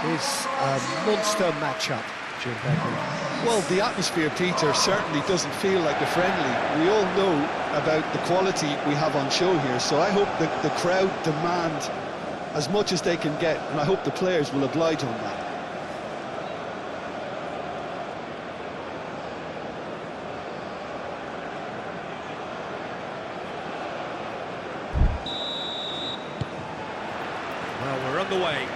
It is a monster matchup, Jim Begley. Well, the atmosphere, Peter, certainly doesn't feel like a friendly. We all know about the quality we have on show here, so I hope that the crowd demand as much as they can get, and I hope the players will oblige on that. Well, we're underway.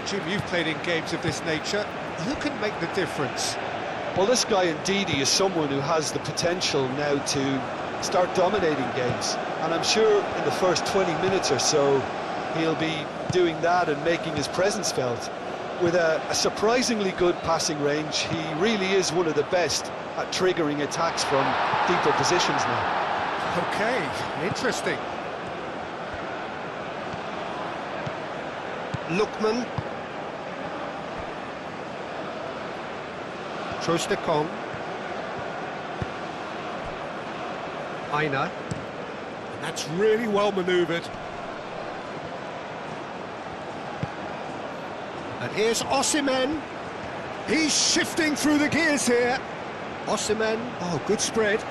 Jim, you've played in games of this nature. Who can make the difference? Well, this guy Ndidi is someone who has the potential now to start dominating games, and I'm sure in the first 20 minutes or so he'll be doing that and making his presence felt. With a surprisingly good passing range, he really is one of the best at triggering attacks from deeper positions now. Okay, interesting. Lookman. Trostekong. Aina. That's really well manoeuvred. And here's Osimhen. He's shifting through the gears here. Osimhen, oh, good spread.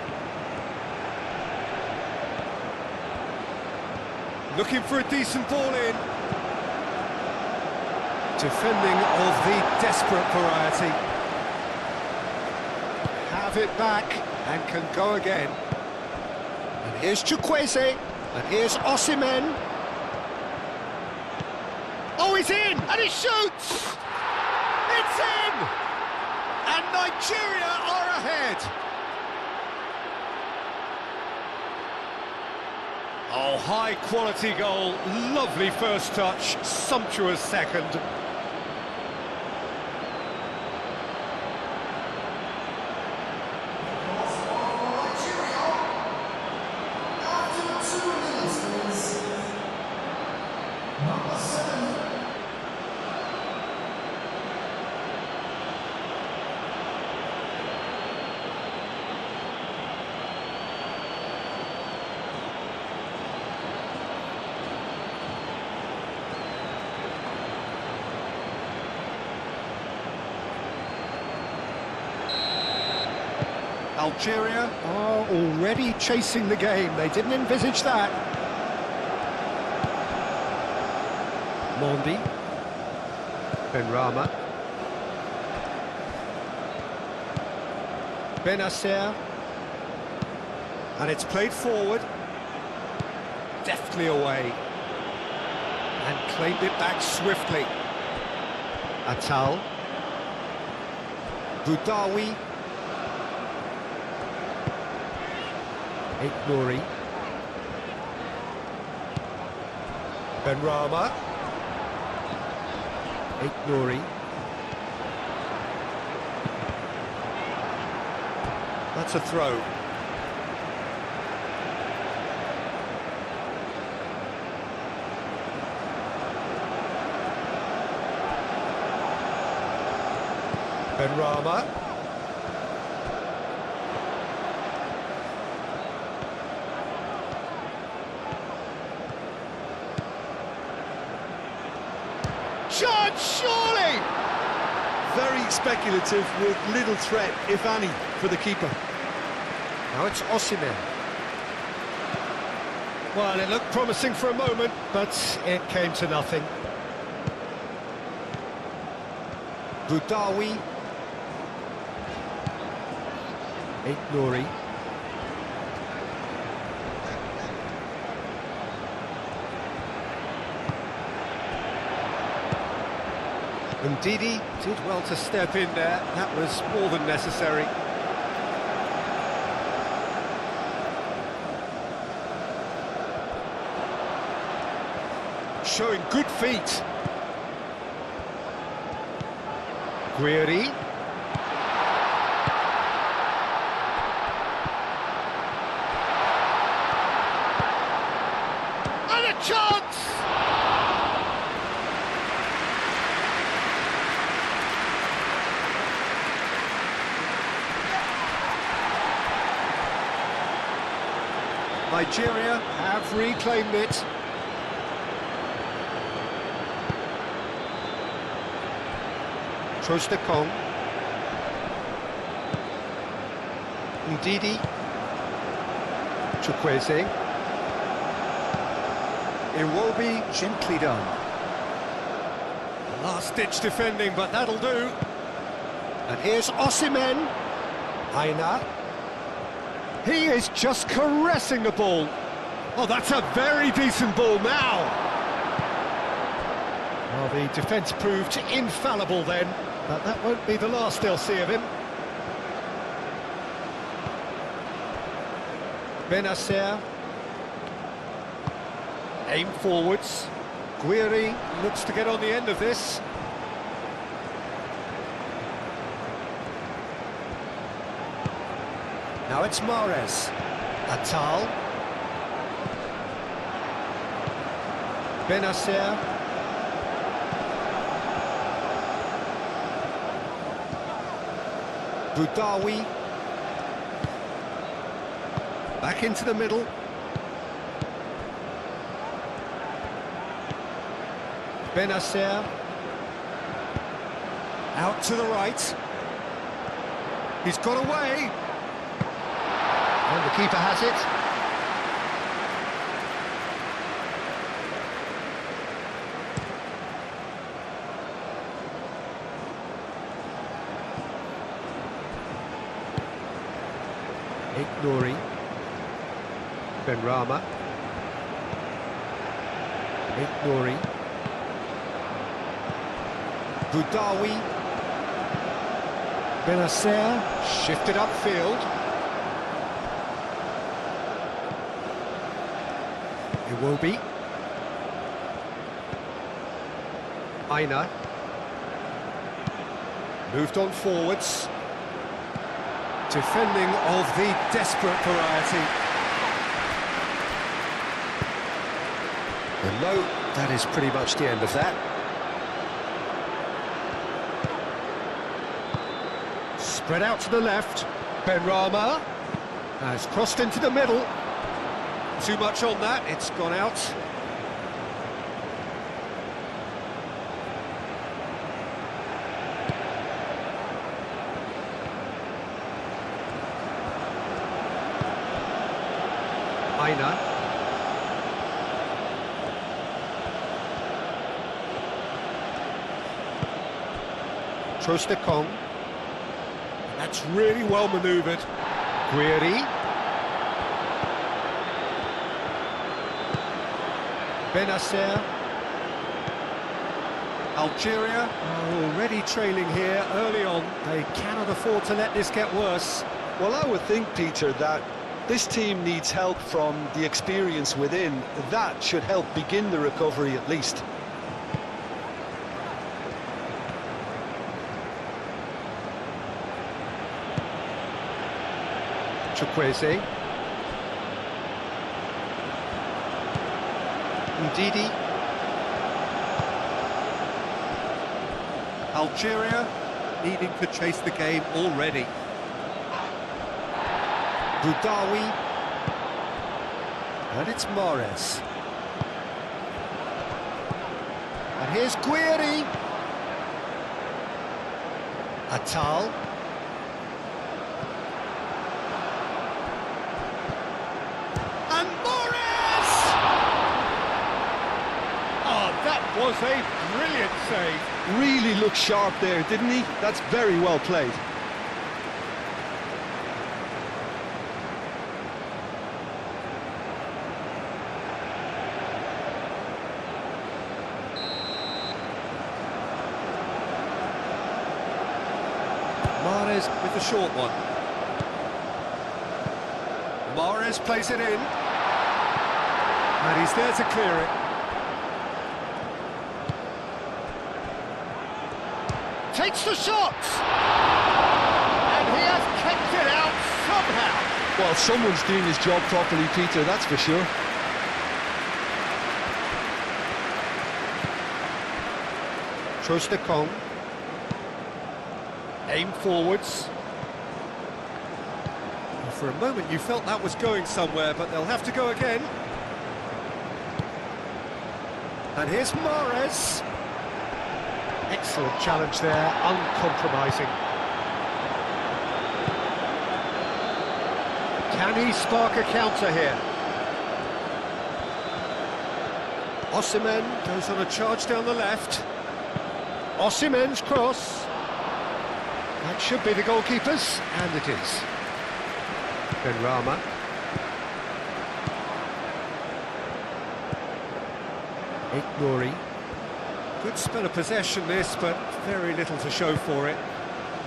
Looking for a decent ball in. Defending of the desperate variety. Have it back and can go again. And here's Chukwueze. And here's Osimhen. Oh, he's in! And he shoots! It's in! And Nigeria are ahead! Oh, high-quality goal. Lovely first touch. Sumptuous second. Algeria are already chasing the game. They didn't envisage that. Mondi. Benrahma. Benacer. And it's played forward. Deftly away. And claimed it back swiftly. Atal. Boudaoui. Nouri. Benrahma. Nouri. That's a throw. Benrahma. Surely! Very speculative with little threat, if any, for the keeper. Now it's Osimhen. Well, it looked promising for a moment, but it came to nothing. Boudaoui. Nouri. Ndidi did well to step in there. That was more than necessary. Showing good feet. Guiri. And a chance! Nigeria have reclaimed it. Kong. Ndidi. Chukwueze. Iwobi, gently done. Last-ditch defending, but that'll do. And here's Osimhen. Aina. He is just caressing the ball. Oh, that's a very decent ball now. Well, the defence proved infallible then, but that won't be the last they'll see of him. Benacer. Aim forwards. Guiri looks to get on the end of this. Now it's Mahrez. Atal. Benacer. Boudaoui. Back into the middle. Benacer. Out to the right. He's got away. And the keeper has it. Nouri. Benrahma. Nouri. Boudaoui. Benacer shifted upfield. Iwobi. Aina. Moved on forwards. Defending of the desperate variety. And no, that is pretty much the end of that. Spread out to the left. Benrahma has crossed into the middle. Too much on that, it's gone out. Aina. Kong. That's really well manoeuvred. Guiri. Benacer. Algeria are already trailing here early on. They cannot afford to let this get worse. Well, I would think, Peter, that this team needs help from the experience within. That should help begin the recovery at least. Chukwueze. Ndidi. Algeria needing to chase the game already. Boudaoui. And it's Mahrez. And here's Guiri. Atal. And Mahrez! Oh, that was a brilliant save. Really looked sharp there, didn't he? That's very well played. Mahrez with the short one. Mahrez plays it in. And he's there to clear it. Takes the shot! And he has kept it out somehow. Well, someone's doing his job properly, Peter, that's for sure. Kong. Aim forwards. Well, for a moment you felt that was going somewhere, but they'll have to go again. And here's Mahrez. Excellent challenge there, uncompromising. Can he spark a counter here? Osimhen goes on a charge down the left. Osimhen's cross. That should be the goalkeeper's, and it is. Benrahma. Nouri. Good spell of possession this, but very little to show for it.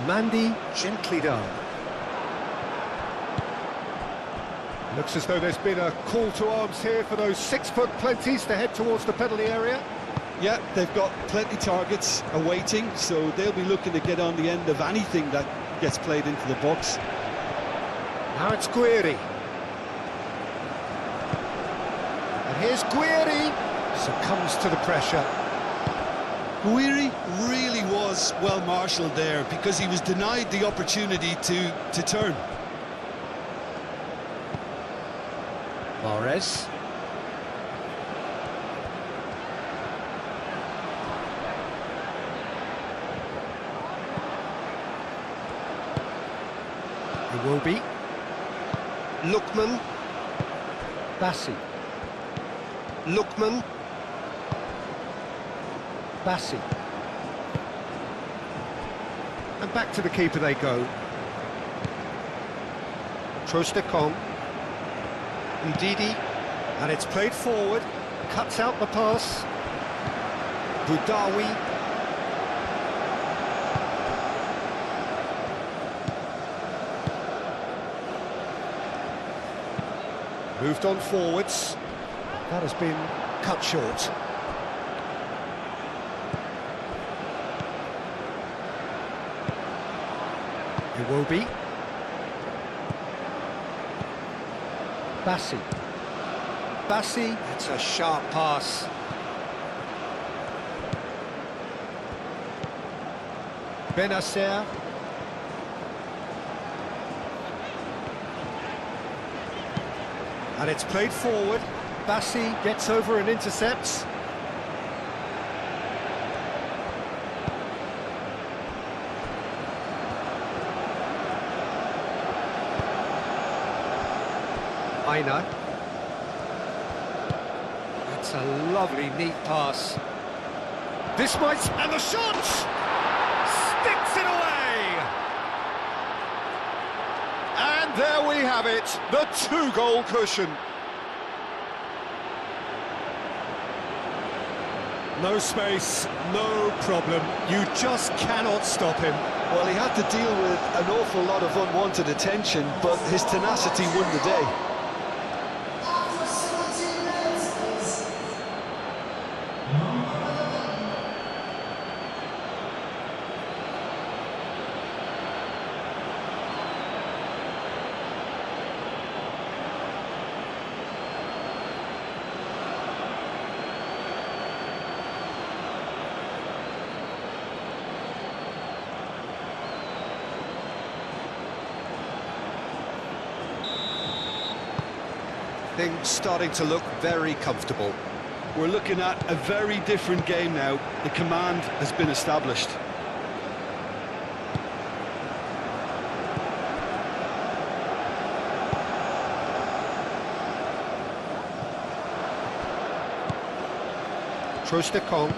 Mandy gently done. Looks as though there's been a call to arms here for those 6-foot plenties to head towards the penalty area. Yeah, they've got plenty targets awaiting, so they'll be looking to get on the end of anything that gets played into the box. Now it's Guiri. And here's Guiri. Succumbs to the pressure. Guiri really was well marshalled there because he was denied the opportunity to turn. Mahrez. Iwobi. Lookman. Bassi. Lookman. Bassi. And back to the keeper they go. Trostekong. Ndidi. And it's played forward. Cuts out the pass. Boudaoui. Moved on forwards. That has been cut short. Iwobi. Bassi. Bassi, it's a sharp pass. Benacer. And it's played forward. Bassi gets over and intercepts. Aina. That's a lovely, neat pass. This might... and the shot! Sticks it away! And there we have it, the 2-goal cushion. No space, no problem. You just cannot stop him. Well, he had to deal with an awful lot of unwanted attention, but his tenacity won the day. Things starting to look very comfortable. We're looking at a very different game now. The command has been established. Trostekong.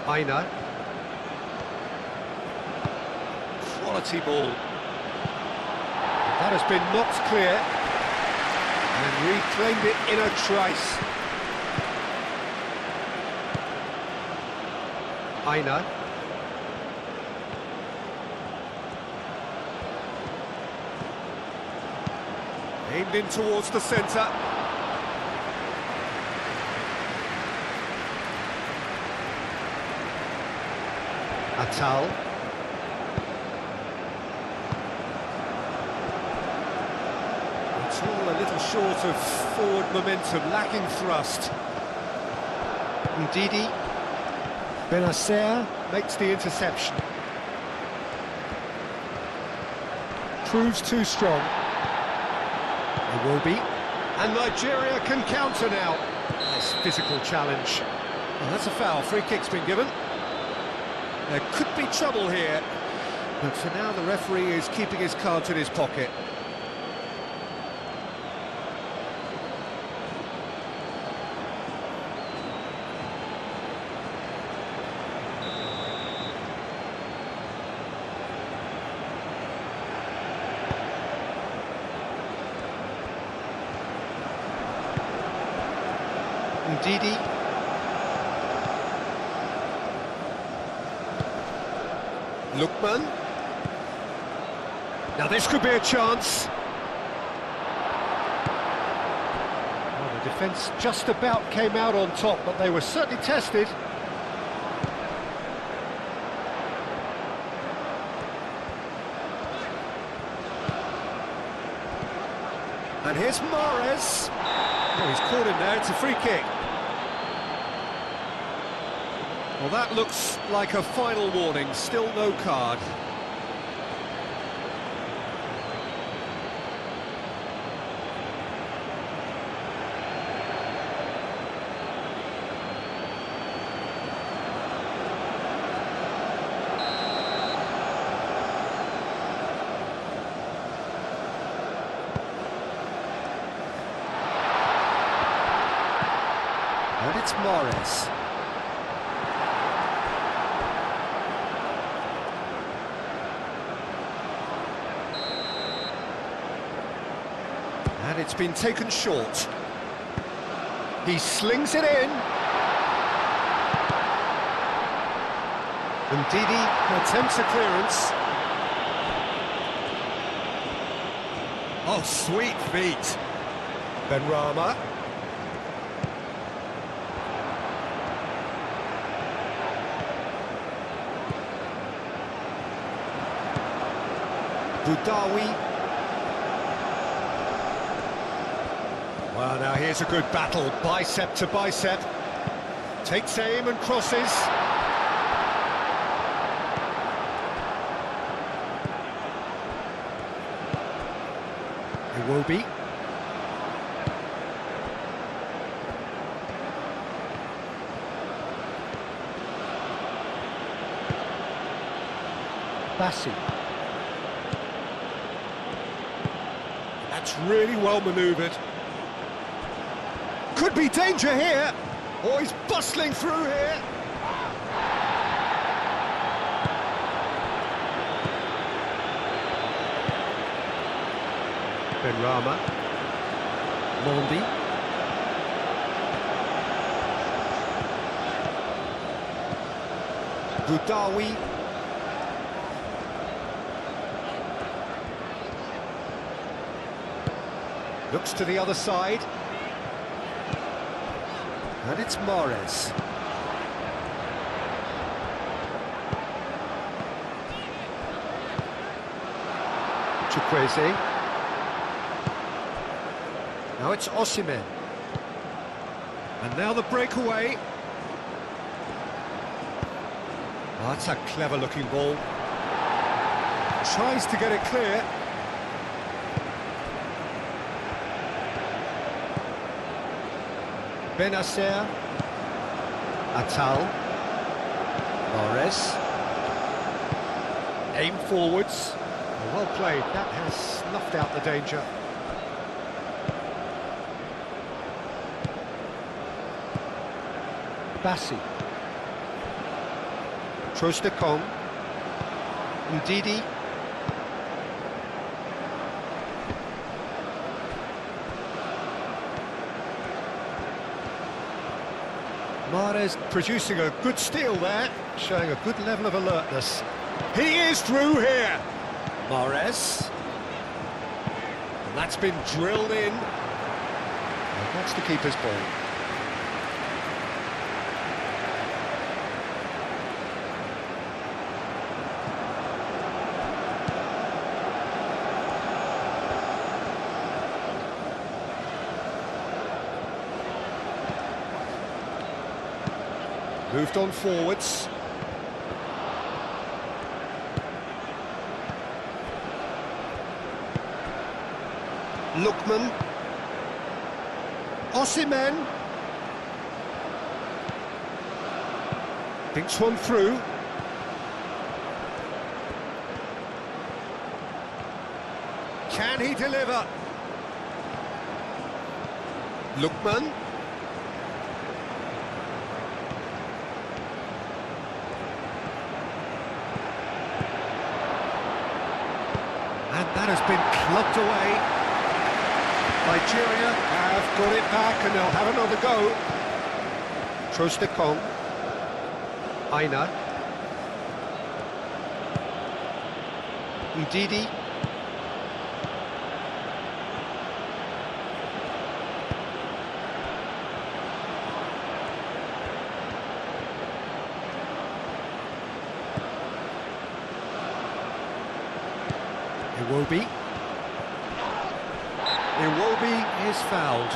Aina. Quality ball. That has been knocked clear and reclaimed it in a trice. Aina. Aimed in towards the centre. Atal. It's all a little short of forward momentum, lacking thrust. Ndidi. Benacer makes the interception. Proves too strong. It will be. And Nigeria can counter now. Nice physical challenge. Well, that's a foul. Free kick's been given. There could be trouble here, but for now the referee is keeping his cards in his pocket. Ndidi. Lookman. Now this could be a chance. Well, the defence just about came out on top, but they were certainly tested. And here's Mahrez. Oh, he's caught him there, it's a free kick. Well, that looks like a final warning, still no card. And it's Mahrez. And it's been taken short. He slings it in. And Ndidi attempts a clearance. Oh, sweet feet. Benrahma. Boudaoui. Well, now here's a good battle, bicep to bicep. Takes aim and crosses. Iwobi. Bassi. That's really well manoeuvred. Could be danger here. Oh, he's bustling through here. Benrahma. Mondi. Boudaoui. Looks to the other side. And it's Mahrez. Chukwueze. Now it's Osimhen. And now the breakaway. Oh, that's a clever-looking ball. Tries to get it clear. Benacer, Atal, Mahrez, aim forwards, well played, that has snuffed out the danger. Bassi, Trostekong, Ndidi, Mahrez producing a good steal there, showing a good level of alertness. He is through here. Mahrez. And that's been drilled in. And that's the keeper's ball. Moved on forwards. Lookman. Osimhen. Thinks one through. Can he deliver? Lookman. And that has been clubbed away. Algeria have got it back and they'll have another go. Trostekong. Aina. Ndidi. Iwobi. Iwobi is fouled.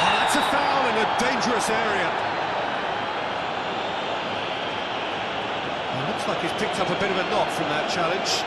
That's a foul in a dangerous area. It looks like he's picked up a bit of a knock from that challenge.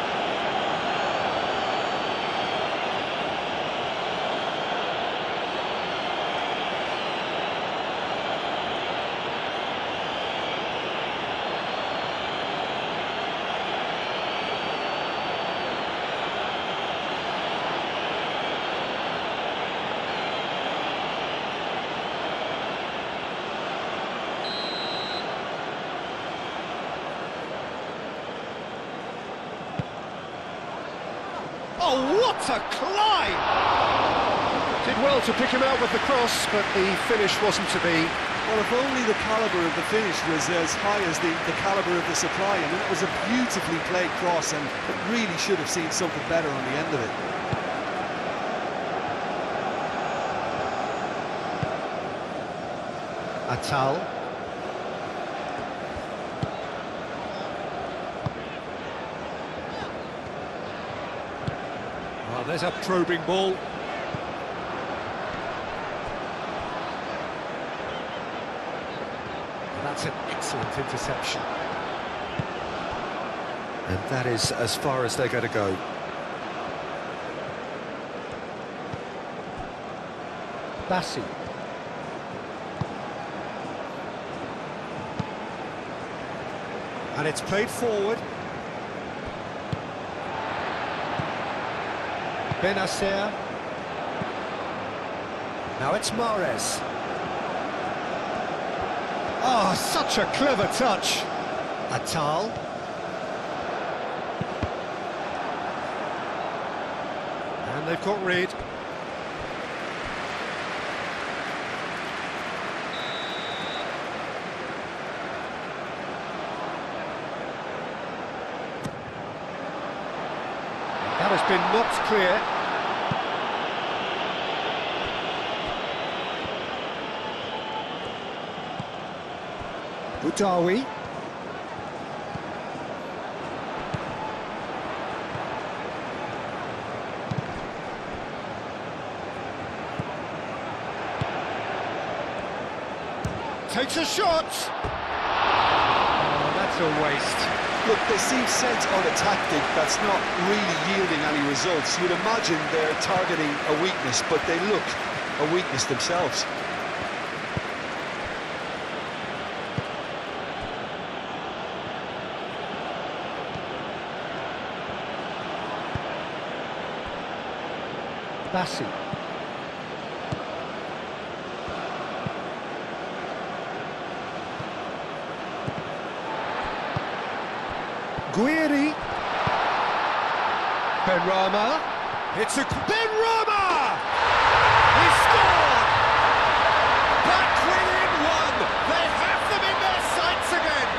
Oh, what a climb! Did well to pick him out with the cross, but the finish wasn't to be. Well, if only the calibre of the finish was as high as the calibre of the supply. I mean, it was a beautifully played cross, and it really should have seen something better on the end of it. Atal. Well, there's a probing ball. That's an excellent interception. And that is as far as they're going to go. Bassi. And it's played forward. Benacer. Now it's Mahrez. Oh, such a clever touch. Atal. And they've got rid. That has been knocked clear. Boudaoui. Takes a shot. Oh, that's a waste. Look, they seem set on a tactic that's not really yielding any results. You'd imagine they're targeting a weakness, but they look a weakness themselves. Bassi. Guiri. Benrahma. It's a Benrahma! He scored! Back within one! They have them in their sights again!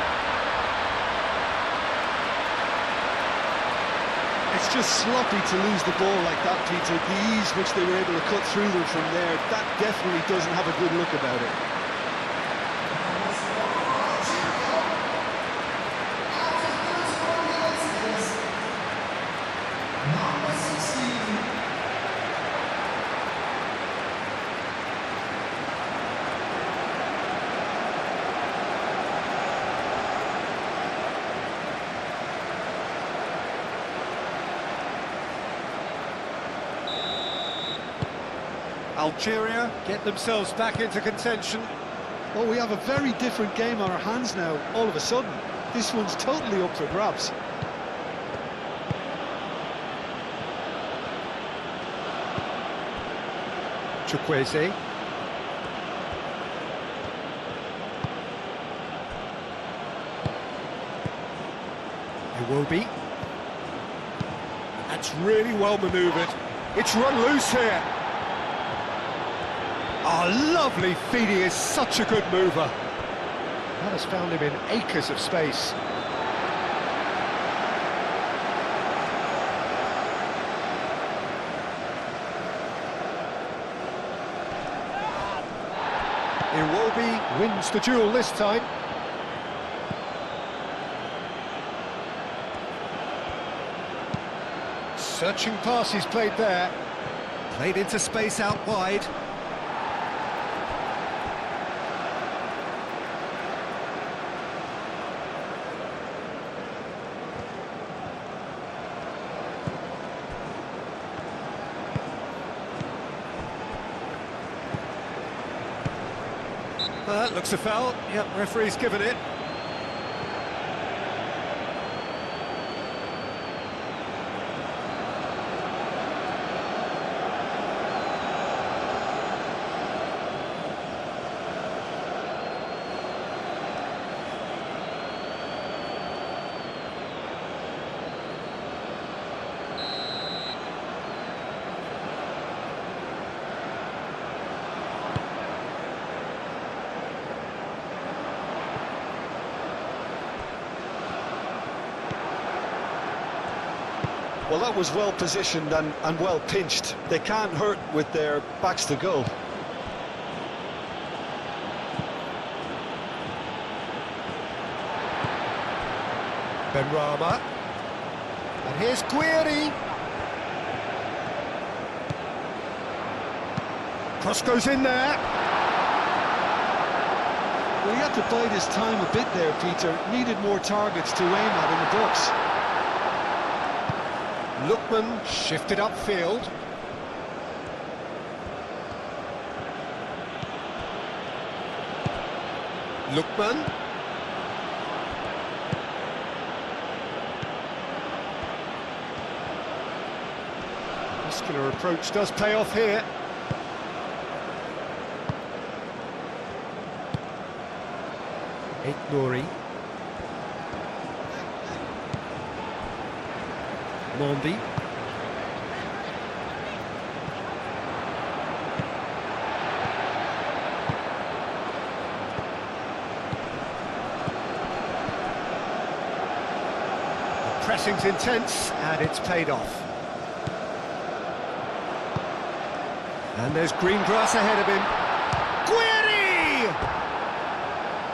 It's just sloppy to lose the ball like that, Peter. The ease which they were able to cut through them from there, that definitely doesn't have a good look about it. Algeria get themselves back into contention. Well, we have a very different game on our hands now, all of a sudden. This one's totally up for grabs. Chukwueze. Iwobi. That's really well manoeuvred. It's run loose here. Oh, lovely feed. He is such a good mover. That has found him in acres of space. Iwobi wins the duel this time. Searching pass he's played there. Played into space out wide. That looks a foul. Yep, referee's given it. Well, that was well positioned and well pinched. They can't hurt with their backs to goal. Benrahma. And here's Guiri. Cross goes in there. Well, he had to bide his time a bit there, Peter. Needed more targets to aim at in the box. Lookman shifted upfield. Lookman. Muscular approach does pay off here. Nouri. Mondi. The pressing's intense and it's paid off. And there's green grass ahead of him. Guiri!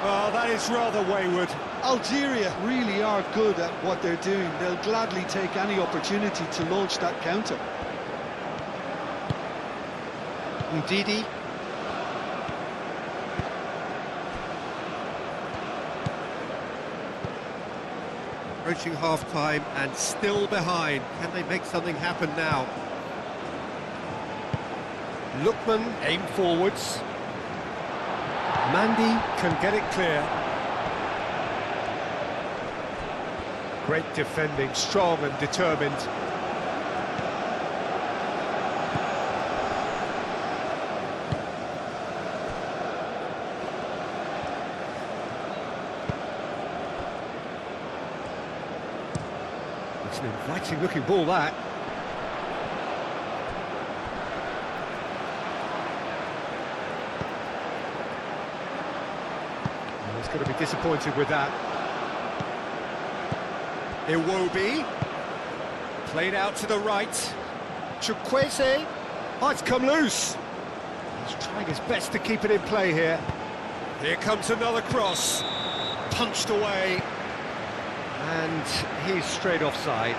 Oh, that is rather wayward. Algeria really are good at what they're doing. They'll gladly take any opportunity to launch that counter. Ndidi. Approaching half-time and still behind. Can they make something happen now? Lookman aim forwards. Mandy can get it clear. Great defending, strong and determined. It's an inviting looking ball, that. He's going to be disappointed with that. Iwobi, played out to the right. Chukwueze, oh, it's come loose. He's trying his best to keep it in play here. Here comes another cross, punched away, and he's straight offside.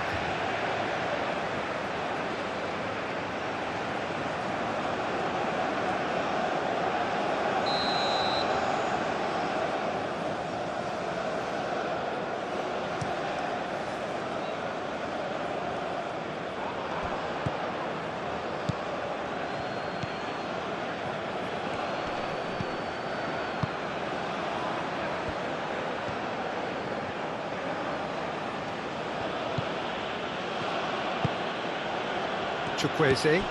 Chukwueze.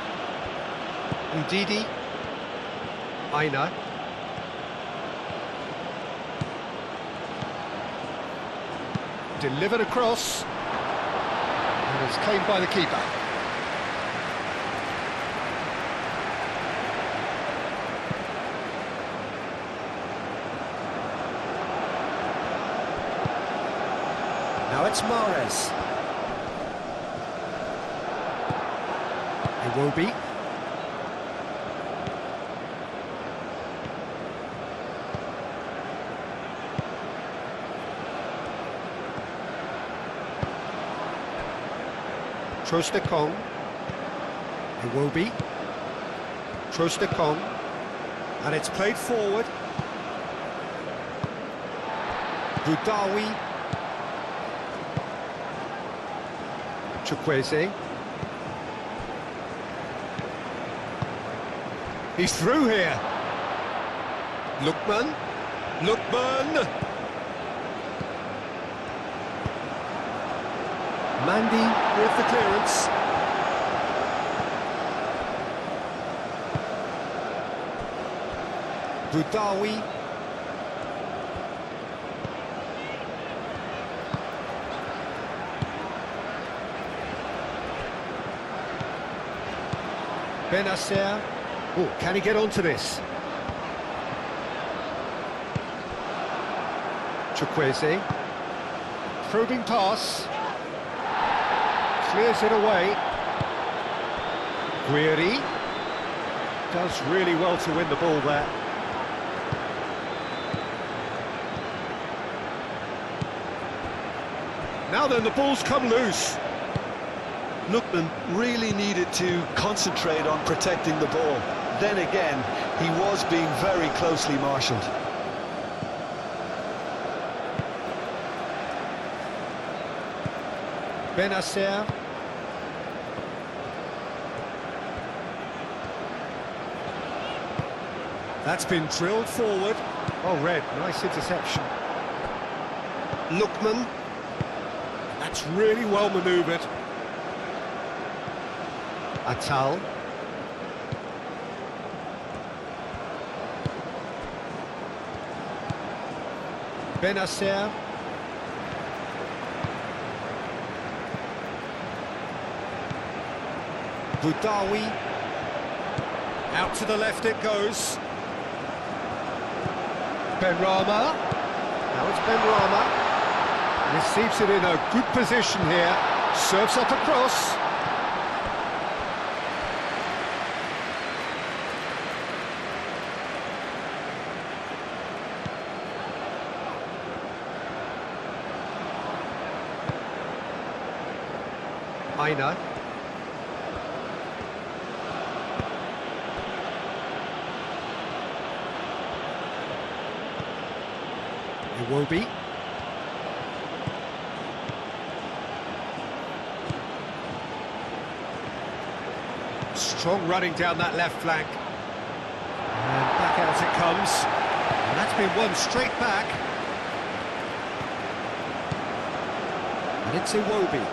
Ndidi. Aina. Delivered across. And it's claimed by the keeper. Now it's Mahrez. Iwobi. Trostekong. Iwobi. Trostekong. And it's played forward. Budawi. Chukwueze. He's through here. Lookman. Mandy with the clearance. Budawi. Benacer. Oh, can he get onto this? Chukwueze. Probing pass. Clears it away. Guiri. Does really well to win the ball there. Now then, the ball's come loose. Lookman really needed to concentrate on protecting the ball. Then again, he was being very closely marshalled. Benacer. That's been drilled forward. Oh, Red, nice interception. Lookman. That's really well manoeuvred. Atal. Benacer. Budawi. Out to the left it goes. Benrahma. Now it's Benrahma. Receives it in a good position here. Serves up across. Aina. Iwobi. Strong running down that left flank. And back out it comes. And that's been won straight back. And it's Iwobi.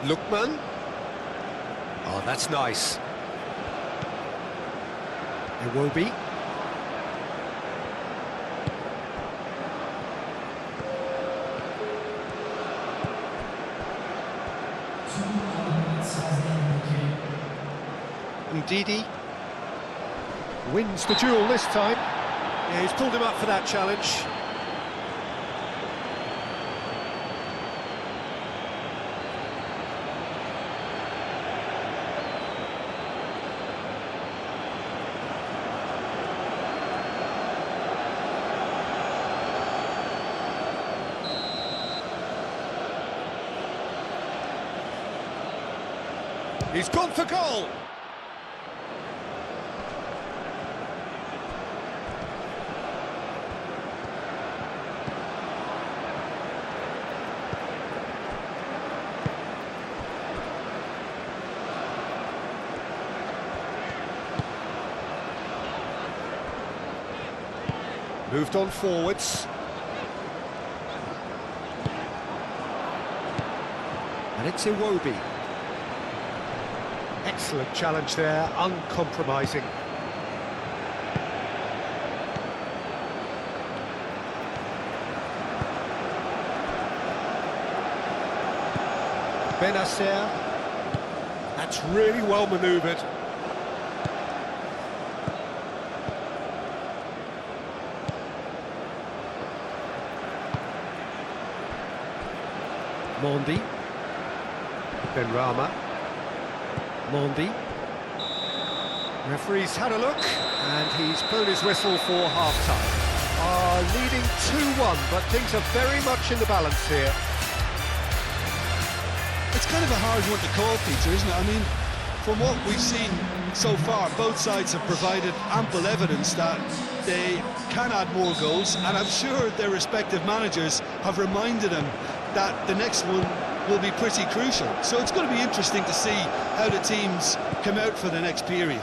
Lookman. Oh, that's nice. Iwobi. Ndidi wins the duel this time. Yeah, he's pulled him up for that challenge. He's gone for goal. Moved on forwards. And it's Iwobi. Excellent challenge there, uncompromising. Benacer. That's really well manoeuvred. Mondi. Benrahma. Mondi. Referee's had a look, and he's blown his whistle for half-time. Leading 2-1, but things are very much in the balance here. It's kind of a hard one to call, Peter, isn't it? I mean, from what we've seen so far, both sides have provided ample evidence that they can add more goals, and I'm sure their respective managers have reminded them that the next one will be pretty crucial. So it's going to be interesting to see how the teams come out for the next period.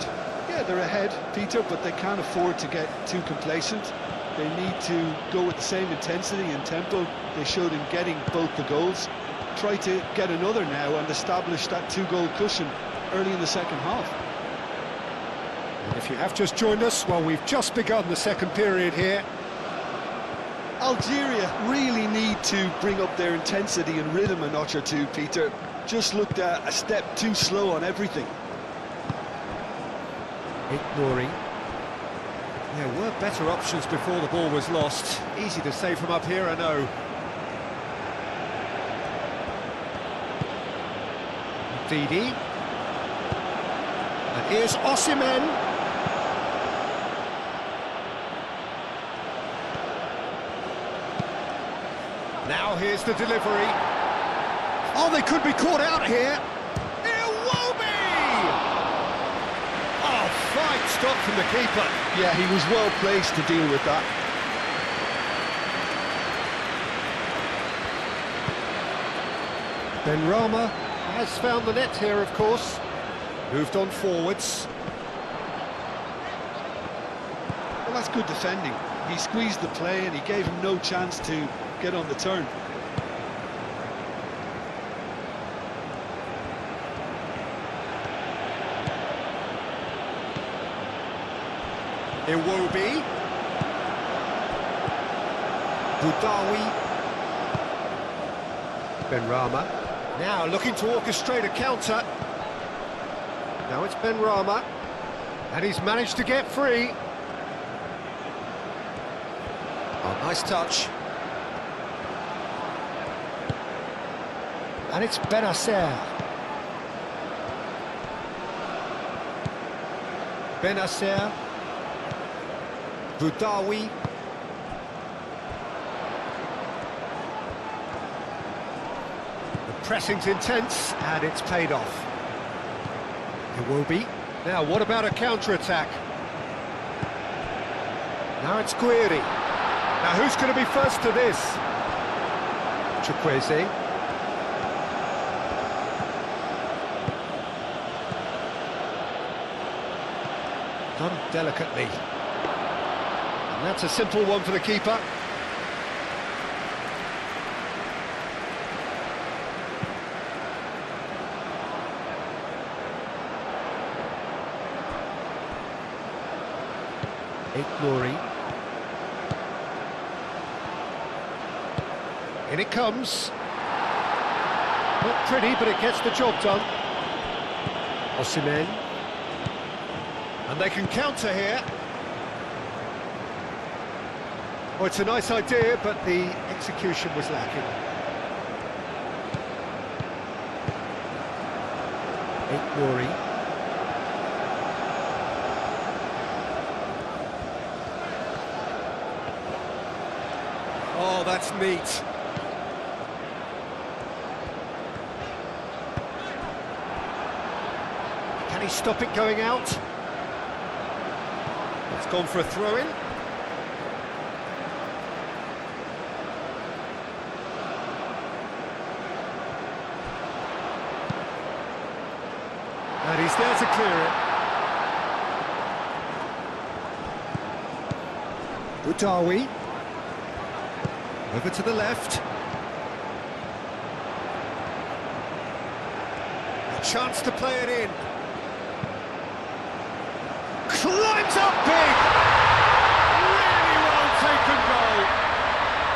Yeah, they're ahead, Peter, but they can't afford to get too complacent. They need to go with the same intensity and tempo they showed in getting both the goals. Try to get another now and establish that two-goal cushion early in the second half. And if you have just joined us, well, we've just begun the second period here. Algeria really need to bring up their intensity and rhythm a notch or two, Peter. Just looked a step too slow on everything. Ignoring. There were better options before the ball was lost. Easy to say from up here, I know. Didi. And here's Osimhen. Now here's the delivery. Oh, they could be caught out here. Iwobi! Oh, fine stop from the keeper. Yeah, he was well placed to deal with that. Benrahma has found the net here, of course. Moved on forwards. Well, that's good defending. He squeezed the play and he gave him no chance to get on the turn. Iwobi. Boudaoui. Benrahma. Now looking to orchestrate a counter. Now it's Benrahma. And he's managed to get free. Oh, nice touch. And it's Benacer. Benacer. Boudaoui. The pressing's intense, and it's paid off. Iwobi. Now, what about a counter-attack? Now it's Guiri. Now, who's going to be first to this? Chukwueze. Done delicately. And that's a simple one for the keeper. Ignoring. In it comes. Not pretty, but it gets the job done. Osimhen. And they can counter here. Well, it's a nice idea, but the execution was lacking. Ignoring. Oh, that's neat. Can he stop it going out? It's gone for a throw-in. And he's there to clear it. Udawi. Over to the left. A chance to play it in. Climbs up big! Really well taken goal.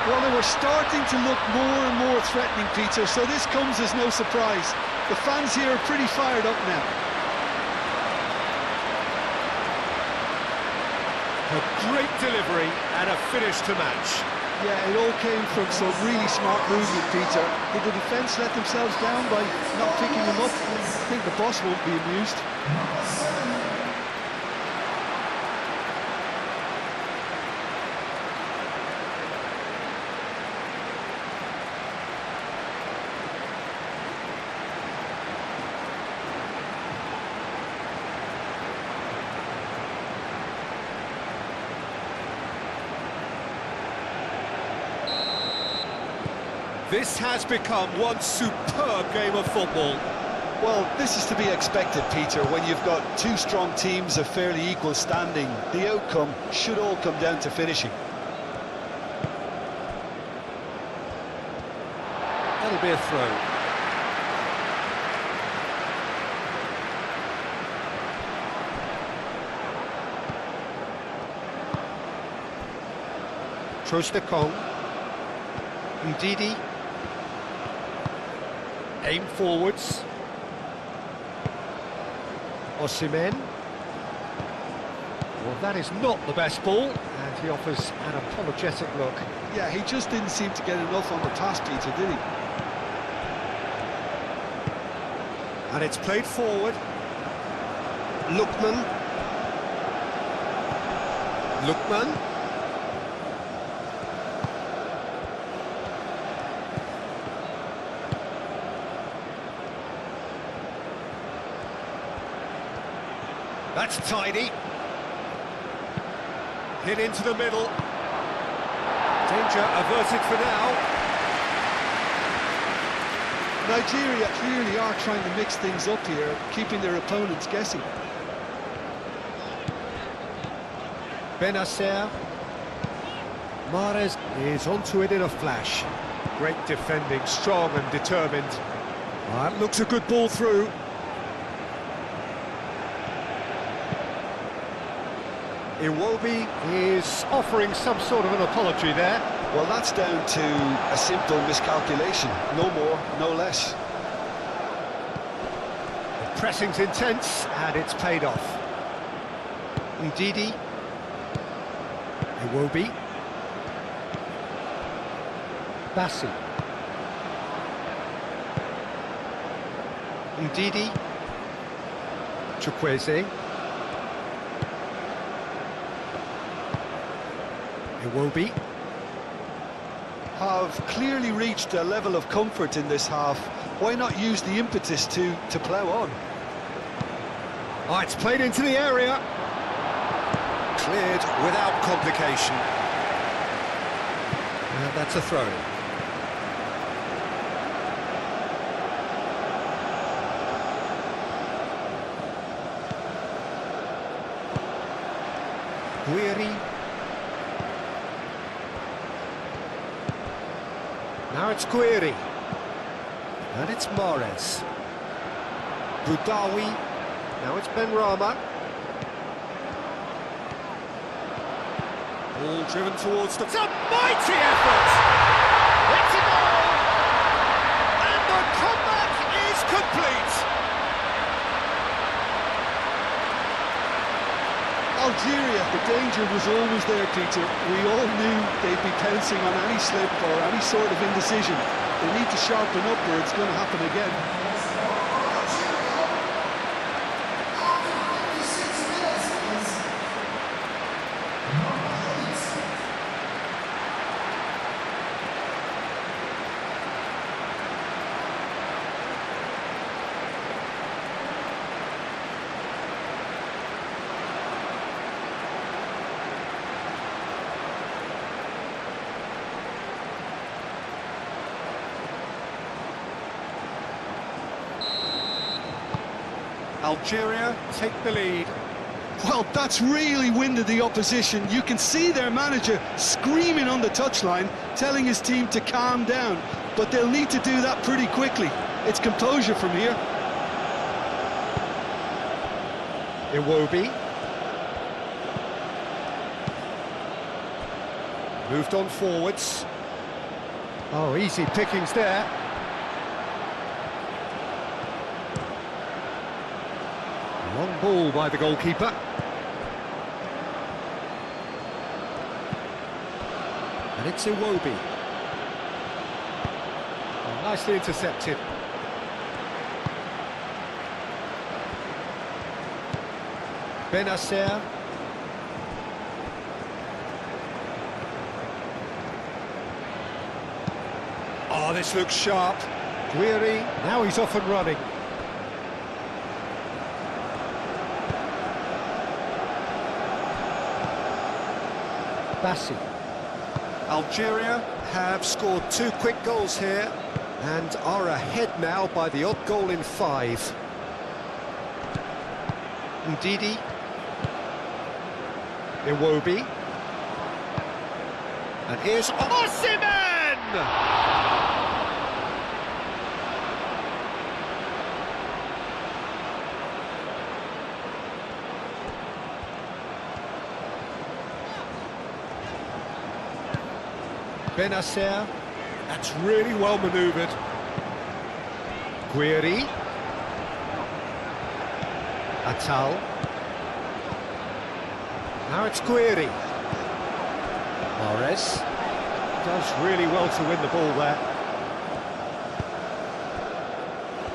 Well, they were starting to look more and more threatening, Peter, so this comes as no surprise. The fans here are pretty fired up now. A great delivery and a finish to match. Yeah, it all came from some really smart movement, Peter. Did the defence let themselves down by not picking him up? I think the boss won't be amused. This has become one superb game of football. Well, this is to be expected, Peter, when you've got two strong teams of fairly equal standing. The outcome should all come down to finishing. That'll be a throw. Trostekong. Ndidi. Aim forwards. Osimhen. Well, that is not the best ball, and he offers an apologetic look. Yeah, he just didn't seem to get enough on the pass, Peter, did he? And it's played forward. Lookman. That's tidy. Hit into the middle. Danger averted for now. Nigeria clearly are trying to mix things up here, keeping their opponents guessing. Benacer. Mahrez is onto it in a flash. Great defending, strong and determined. That looks a good ball through. Iwobi is offering some sort of an apology there. Well, that's down to a simple miscalculation. No more, no less. The pressing's intense, and it's paid off. Ndidi. Iwobi. Bassi. Ndidi. Chukwueze. Iwobi. Have clearly reached a level of comfort in this half. Why not use the impetus to plough on? Oh, it's played into the area. Cleared without complication. And that's a throw. Guiri. Now it's Guiri. And it's Mahrez. Budawi. Now it's Benrahma. Ball driven towards the... It's a mighty effort! It's a goal! And the comeback is complete! Algeria, the danger was always there, Peter. We all knew they'd be pouncing on any slip or any sort of indecision. They need to sharpen up or it's going to happen again. Algeria take the lead. Well, that's really winded the opposition. You can see their manager screaming on the touchline, telling his team to calm down. But they'll need to do that pretty quickly. It's composure from here. Iwobi. Moved on forwards. Oh, easy pickings there. Long ball by the goalkeeper. And it's Iwobi. Oh, nicely intercepted. Benacer. Oh, this looks sharp. Guiri, now he's off and running. Bassi. Algeria have scored 2 quick goals here and are ahead now by the odd goal in 5. Ndidi. Iwobi. And here's Osimhen! Benacer, that's really well manoeuvred. Guiri. Atal. Now it's Guiri. Mahrez does really well to win the ball there.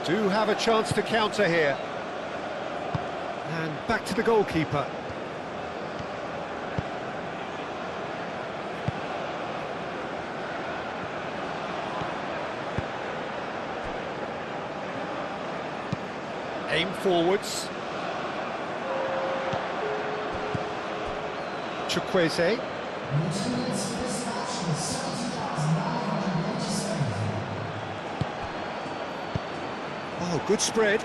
Do have a chance to counter here. And back to the goalkeeper. Aim forwards. Chukwueze. Oh, good spread.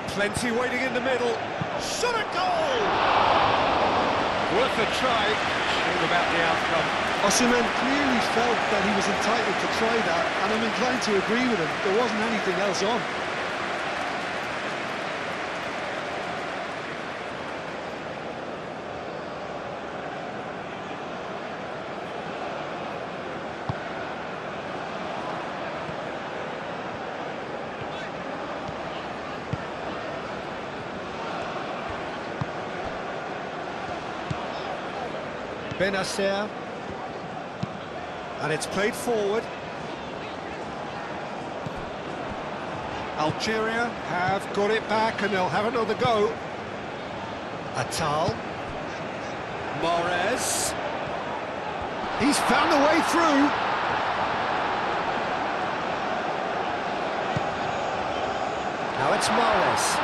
Plenty waiting in the middle. Shot a goal! Worth a try. Shame about the outcome. Osimhen clearly felt that he was entitled to try that, and I'm inclined to agree with him. There wasn't anything else on. Benacer. And it's played forward. Algeria have got it back and they'll have another go. Atal. Mahrez. He's found a way through. Now it's Mahrez.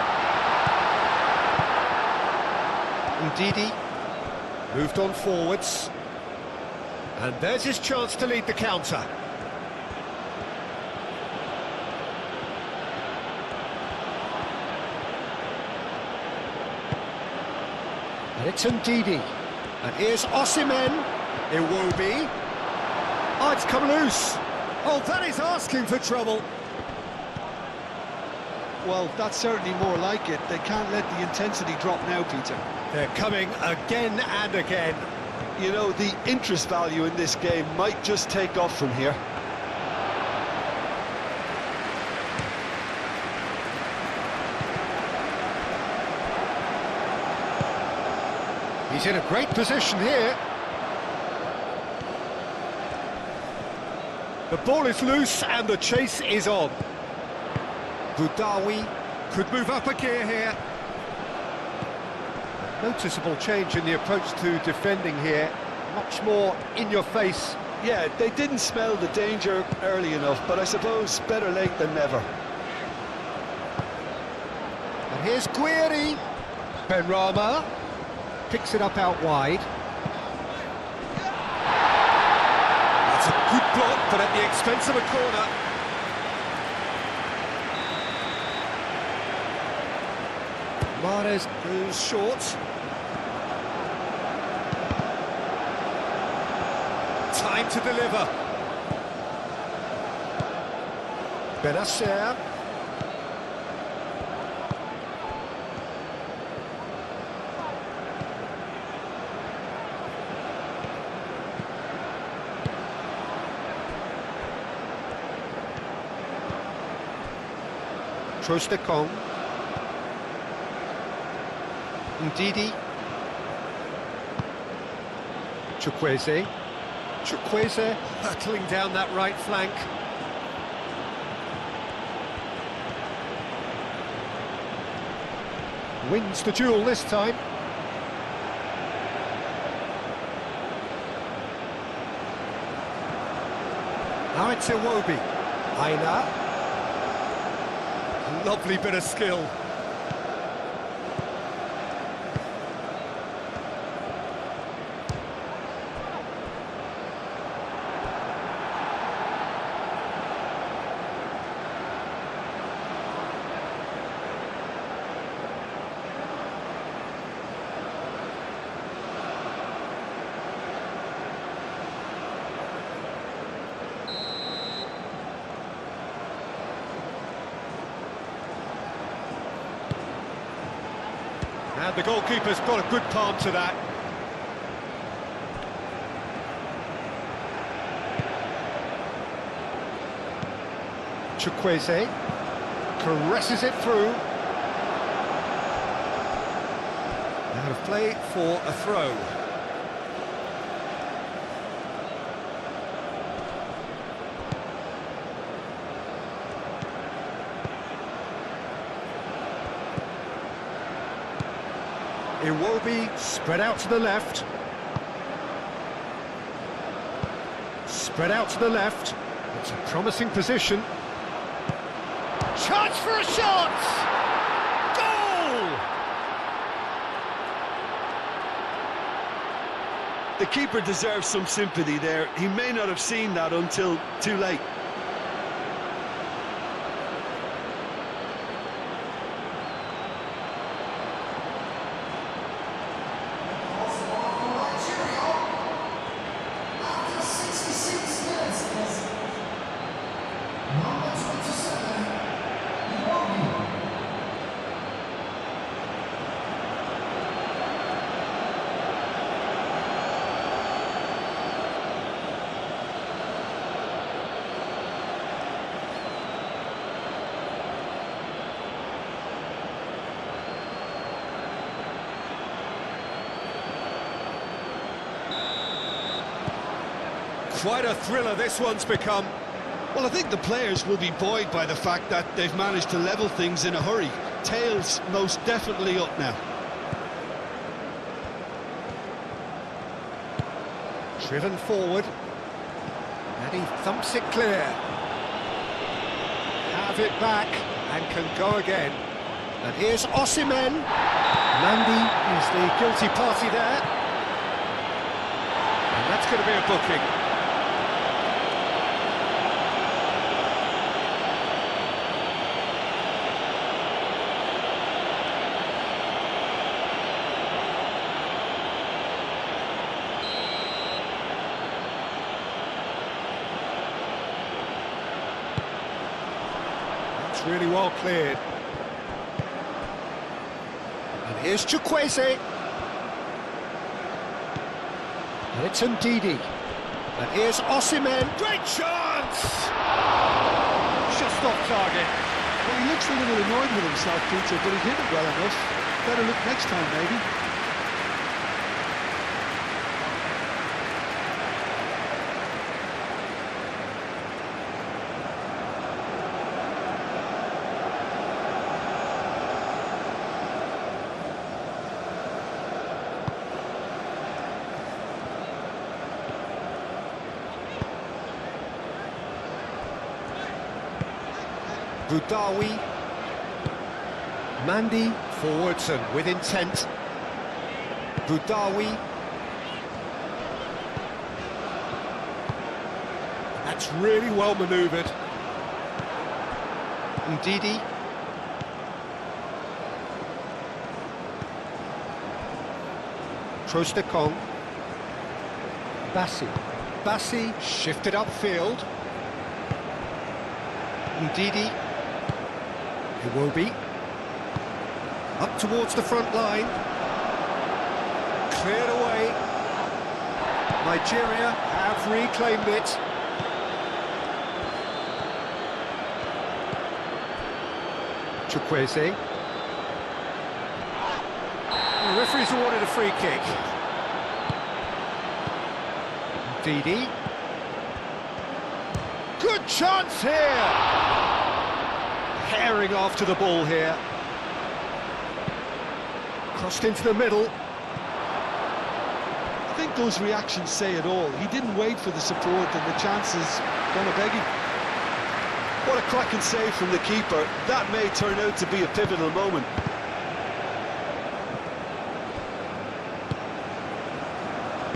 Ndidi. Moved on forwards. And there's his chance to lead the counter. And it's Ndidi. And here's Osimhen. Iwobi. Oh, it's come loose. Oh, that is asking for trouble. Well, that's certainly more like it. They can't let the intensity drop now, Peter. They're coming again and again. You know, the interest value in this game might just take off from here. He's in a great position here. The ball is loose and the chase is on. Boudaoui could move up a gear here. Noticeable change in the approach to defending here. Much more in your face. Yeah, they didn't smell the danger early enough, but I suppose better late than never. And here's Guiri. Benrahma picks it up out wide. That's a good block, but at the expense of a corner. Mahrez goes short. Time to deliver. Benacer. Trostekong. Ndidi. Chukwueze. Chukwueze hurtling down that right flank. Wins the duel this time. Now it's Iwobi. Aina. Lovely bit of skill. And the goalkeeper's got a good palm to that. Chukwueze caresses it through. Out of play for a throw. Iwobi spread out to the left. Spread out to the left. It's a promising position. Chance for a shot! Goal! The keeper deserves some sympathy there. He may not have seen that until too late. Quite a thriller this one's become. Well, I think the players will be buoyed by the fact that they've managed to level things in a hurry. Tails most definitely up now. Driven forward. And he thumps it clear. Have it back and can go again. And here's Osimhen. Mandy is the guilty party there. And that's going to be a booking. Really well cleared. And here's Chukwueze. And it's Ndidi. And here's Osimhen. Great chance! Just off target. Well, he looks a little annoyed with himself, Peter, but he hit it well enough. Better look next time, maybe. Budawi. Mandy forwards and with intent. Budawi. That's really well manoeuvred. Ndidi. Trostekong. Bassi shifted upfield. Ndidi. Iwobi. Up towards the front line. Cleared away. Nigeria have reclaimed it. Chukwueze. The referee's awarded a free kick. Ndidi. Good chance here! Herring after the ball here. Crossed into the middle. I think those reactions say it all. He didn't wait for the support and the chances gonna beg him. What a cracking save from the keeper. That may turn out to be a pivotal moment.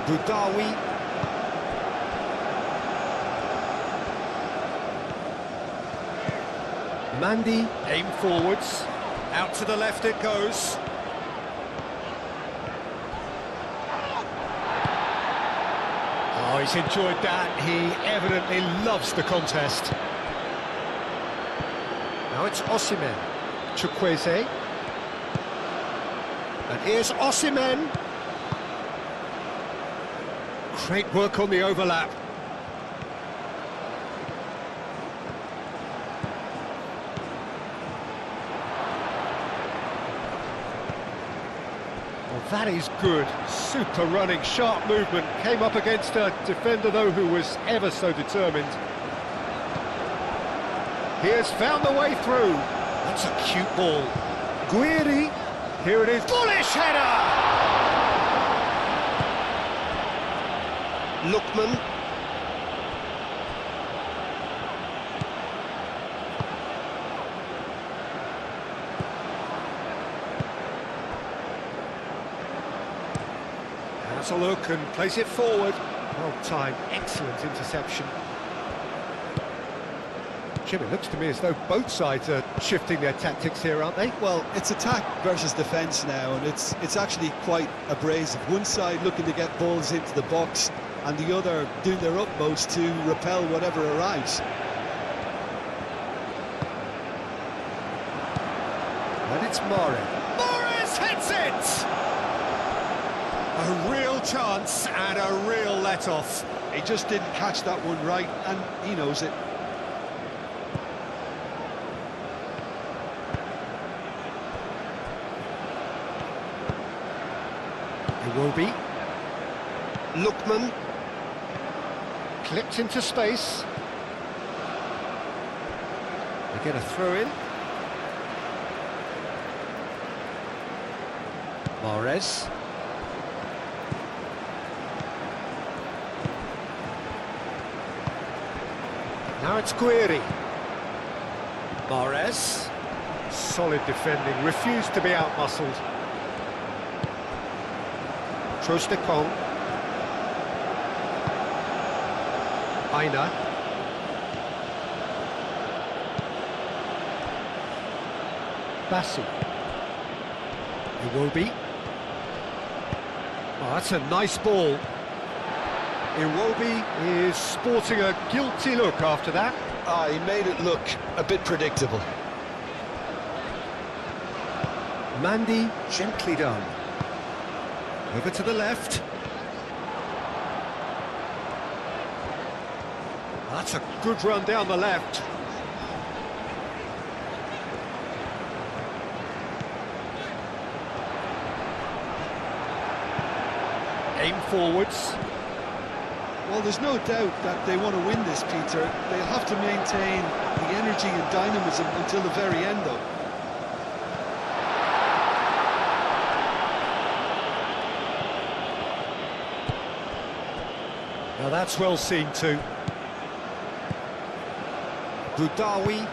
Budawi. Mandy, aim forwards. Out to the left it goes. Oh, he's enjoyed that. He evidently loves the contest. Now it's Osimhen. Chukwueze. And here's Osimhen. Great work on the overlap. Well, that is good. Super running, sharp movement. Came up against a defender, though, who was ever so determined. He has found the way through. That's a cute ball. Guiri. Here it is. Bullish header! Lookman. Has a look and plays it forward. Well timed, excellent interception. Jim, it looks to me as though both sides are shifting their tactics here, aren't they? Well, it's attack versus defence now, and it's actually quite abrasive. One side looking to get balls into the box, and the other doing their utmost to repel whatever arrives. And it's Mare. Mares hits it! A real chance and a real let-off. He just didn't catch that one right, and he knows it. Iwobi. Lookman. Clipped into space. They get a throw in. Mahrez. Now it's Guiri. Mahrez. Solid defending, refused to be out-muscled. Trostekong. Aina. Bassi. Iwobi. Oh, that's a nice ball. Iwobi is sporting a guilty look after that. He made it look a bit predictable. Mandy, gently done. Over to the left. That's a good run down the left. Aim forwards. Well, there's no doubt that they want to win this, Peter. They'll have to maintain the energy and dynamism until the very end, though. Now that's well seen too. Budawi.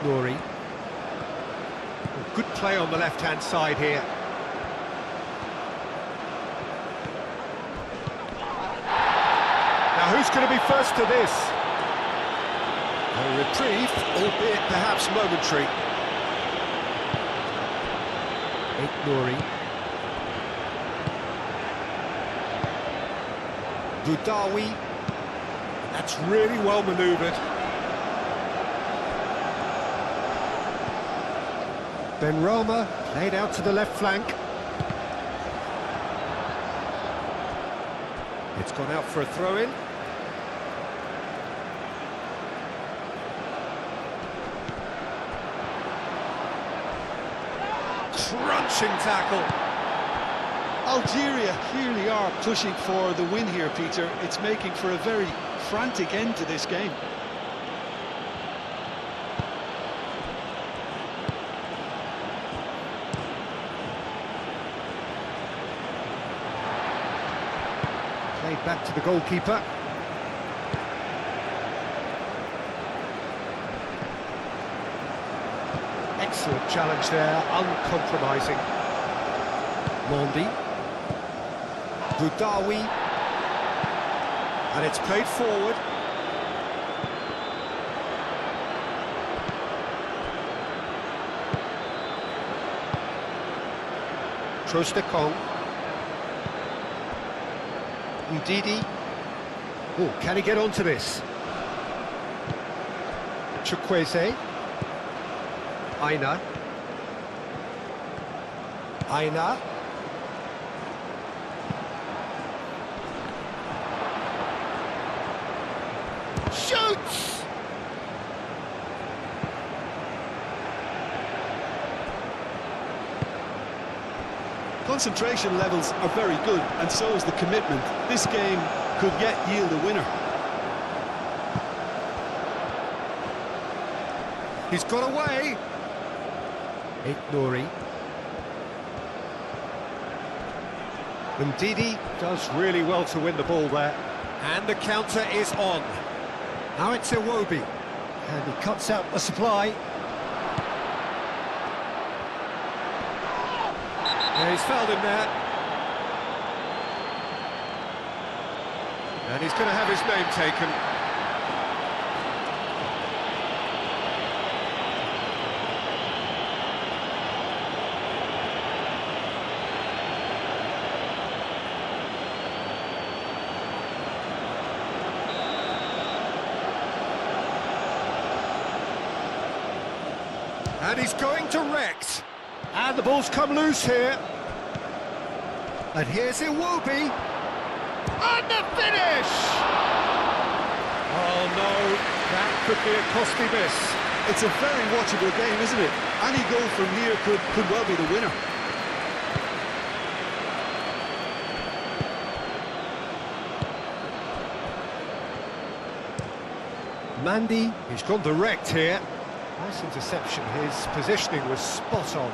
Nouri. Good play on the left-hand side here. Now who's going to be first to this? A reprieve, albeit perhaps momentary. Nouri. Boudaoui. That's really well manoeuvred. Benrahma played out to the left flank. It's gone out for a throw-in. Crunching tackle. Algeria clearly are pushing for the win here, Peter. It's making for a very frantic end to this game. Played back to the goalkeeper. Excellent challenge there, uncompromising. Mondi. Boudaoui. And it's played forward. Trostekong. Ndidi. Oh, can he get onto this? Chukwueze. Aina. Shoots! Concentration levels are very good, and so is the commitment. This game could yet yield a winner. He's got away. Nouri. Ndidi does really well to win the ball there. And the counter is on. Now it's Iwobi. And he cuts out the supply. Yeah, he's fouled him there. And he's going to have his name taken. And he's going direct. And the ball's come loose here. And here's Iwobi. And the finish! Oh no, that could be a costly miss. It's a very watchable game, isn't it? Any goal from here could well be the winner. Mandy, he's gone direct here. Nice interception, his positioning was spot on.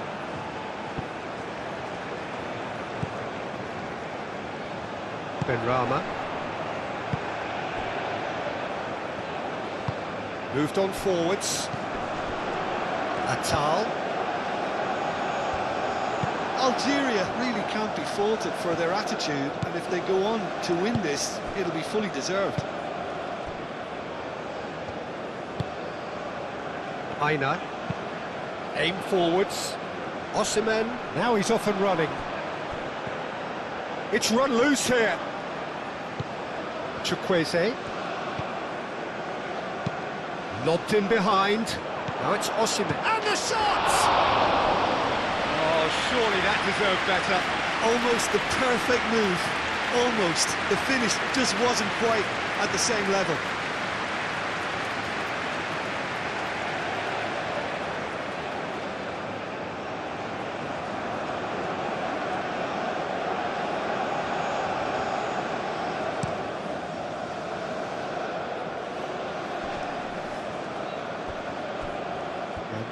Benrahma. Moved on forwards. Atal. Algeria really can't be faulted for their attitude, and if they go on to win this, it'll be fully deserved. Aina. Aim forwards. Osimhen. Now he's off and running. It's run loose here. Chukwueze. Lobbed in behind. Now it's Osimhen. And the shot! Oh, surely that deserved better. Almost the perfect move. Almost. The finish just wasn't quite at the same level.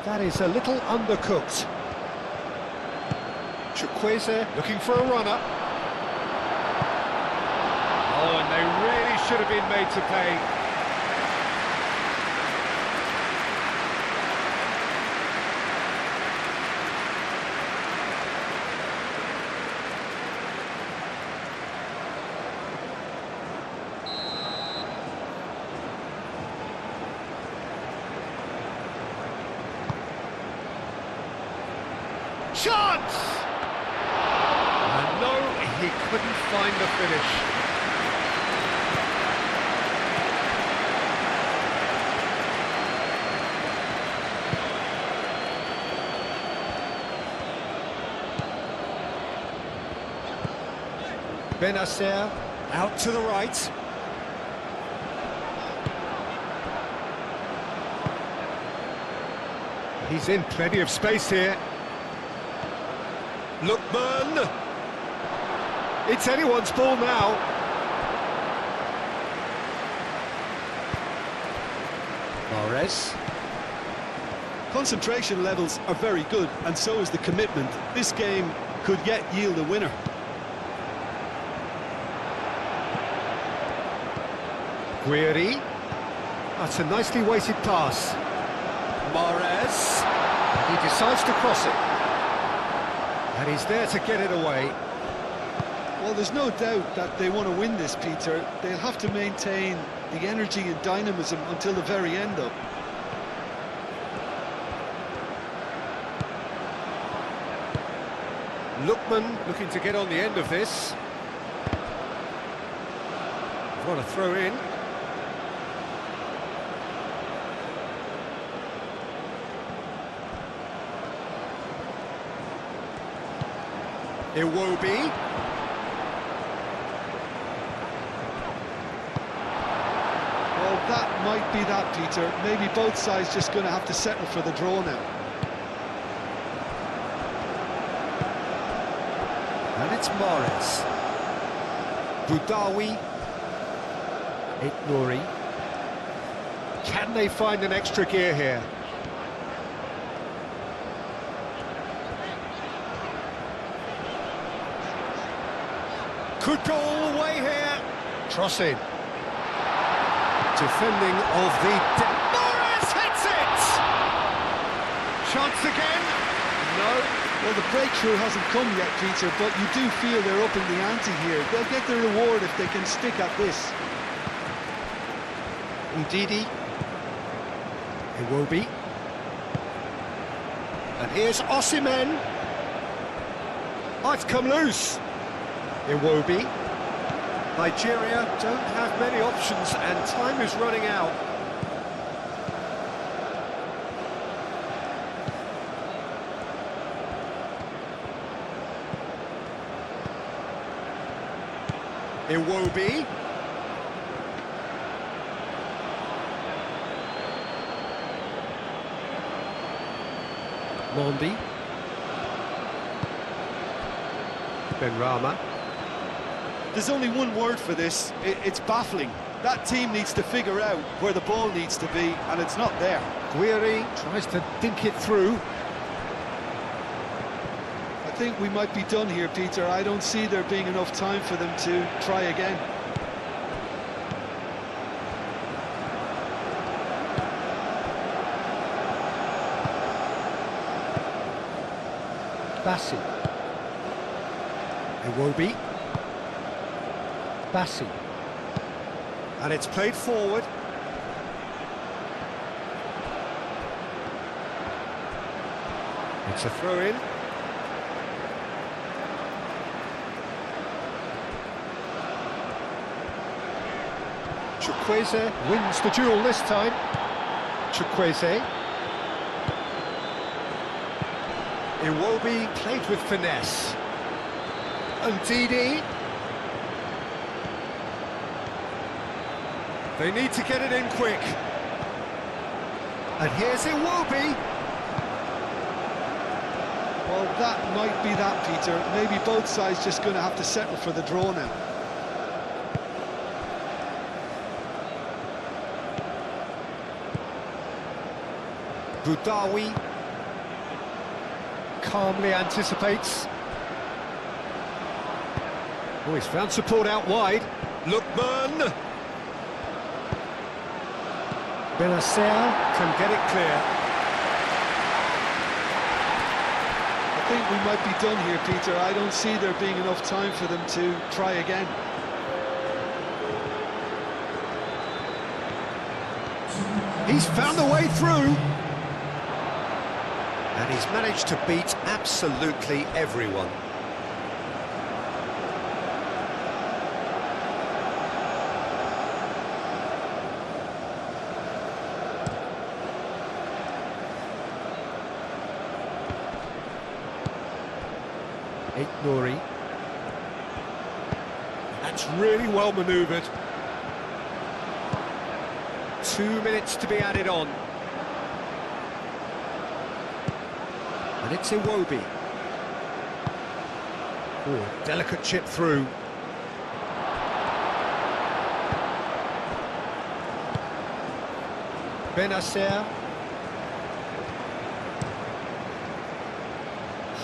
That is a little undercooked. Chukwueze looking for a runner. Oh, and they really should have been made to pay. Chance! he couldn't find the finish. Benacer out to the right. He's in plenty of space here. Lookman! It's anyone's ball now. Mahrez. Concentration levels are very good, and so is the commitment. This game could yet yield a winner. Guiri. That's a nicely weighted pass. Mahrez. He decides to cross it. And he's there to get it away. Well, there's no doubt that they want to win this, Peter. They'll have to maintain the energy and dynamism until the very end, though. Lookman looking to get on the end of this. What a throw in. Iwobi. Well, that might be that, Peter. Maybe both sides just going to have to settle for the draw now. And it's Mahrez. Boudaoui. Nouri. Can they find an extra gear here? Could go all the way here. Trossing. Defending of the... Mahrez hits it! Chance again? No. Well, the breakthrough hasn't come yet, Peter, but you do feel they're upping the ante here. They'll get the reward if they can stick at this. Ndidi. Iwobi. And here's Osimhen. Oh, it's come loose. Iwobi. Nigeria don't have many options and time is running out. Iwobi. Mondi. Benrahma. There's only one word for this. It's baffling. That team needs to figure out where the ball needs to be, and it's not there. Guiri tries to dink it through. I think we might be done here, Peter. I don't see there being enough time for them to try again. Bassi. Iwobi. Bassi. And it's played forward. It's a throw-in. Chukwueze wins the duel this time. Chukwueze. Iwobi played with finesse. Ndidi. They need to get it in quick. And here's Iwobi. Well, that might be that, Peter. Maybe both sides just going to have to settle for the draw now. Boudaoui calmly anticipates. Oh, he's found support out wide. Lookman. Benacer can get it clear. I think we might be done here, Peter. I don't see there being enough time for them to try again. He's found a way through. And he's managed to beat absolutely everyone. Nuri. That's really well manoeuvred. 2 minutes to be added on. And it's Iwobi. Oh, delicate chip through. Benacer.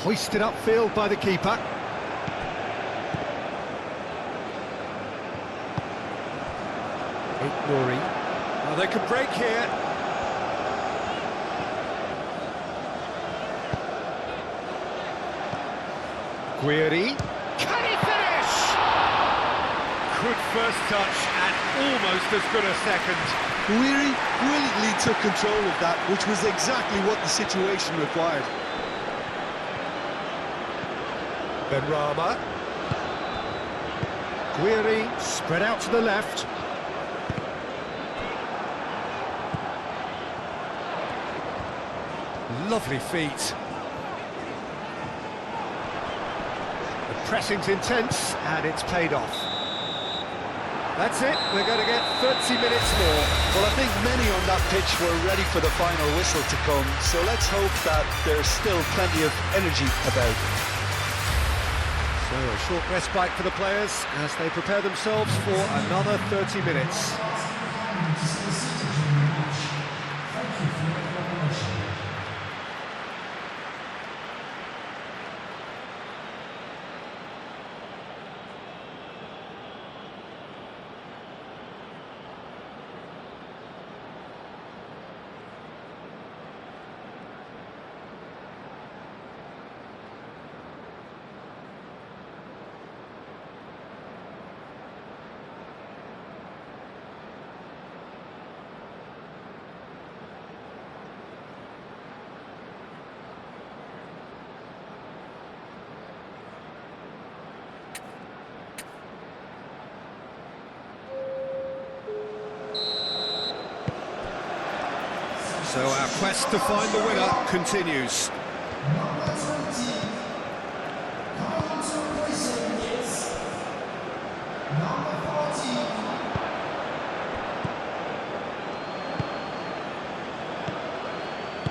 Hoisted upfield by the keeper. Nuri. Well, they could break here. Guiri. Can he finish? Good first touch and almost as good a second. Guiri brilliantly took control of that, which was exactly what the situation required. Benrahma. Guiri spread out to the left. Lovely feet. The pressing's intense and it's paid off. That's it, we're going to get 30 minutes more. Well, I think many on that pitch were ready for the final whistle to come, so let's hope that there's still plenty of energy about. So a short respite for the players as they prepare themselves for another 30 minutes. So our quest to find the winner continues.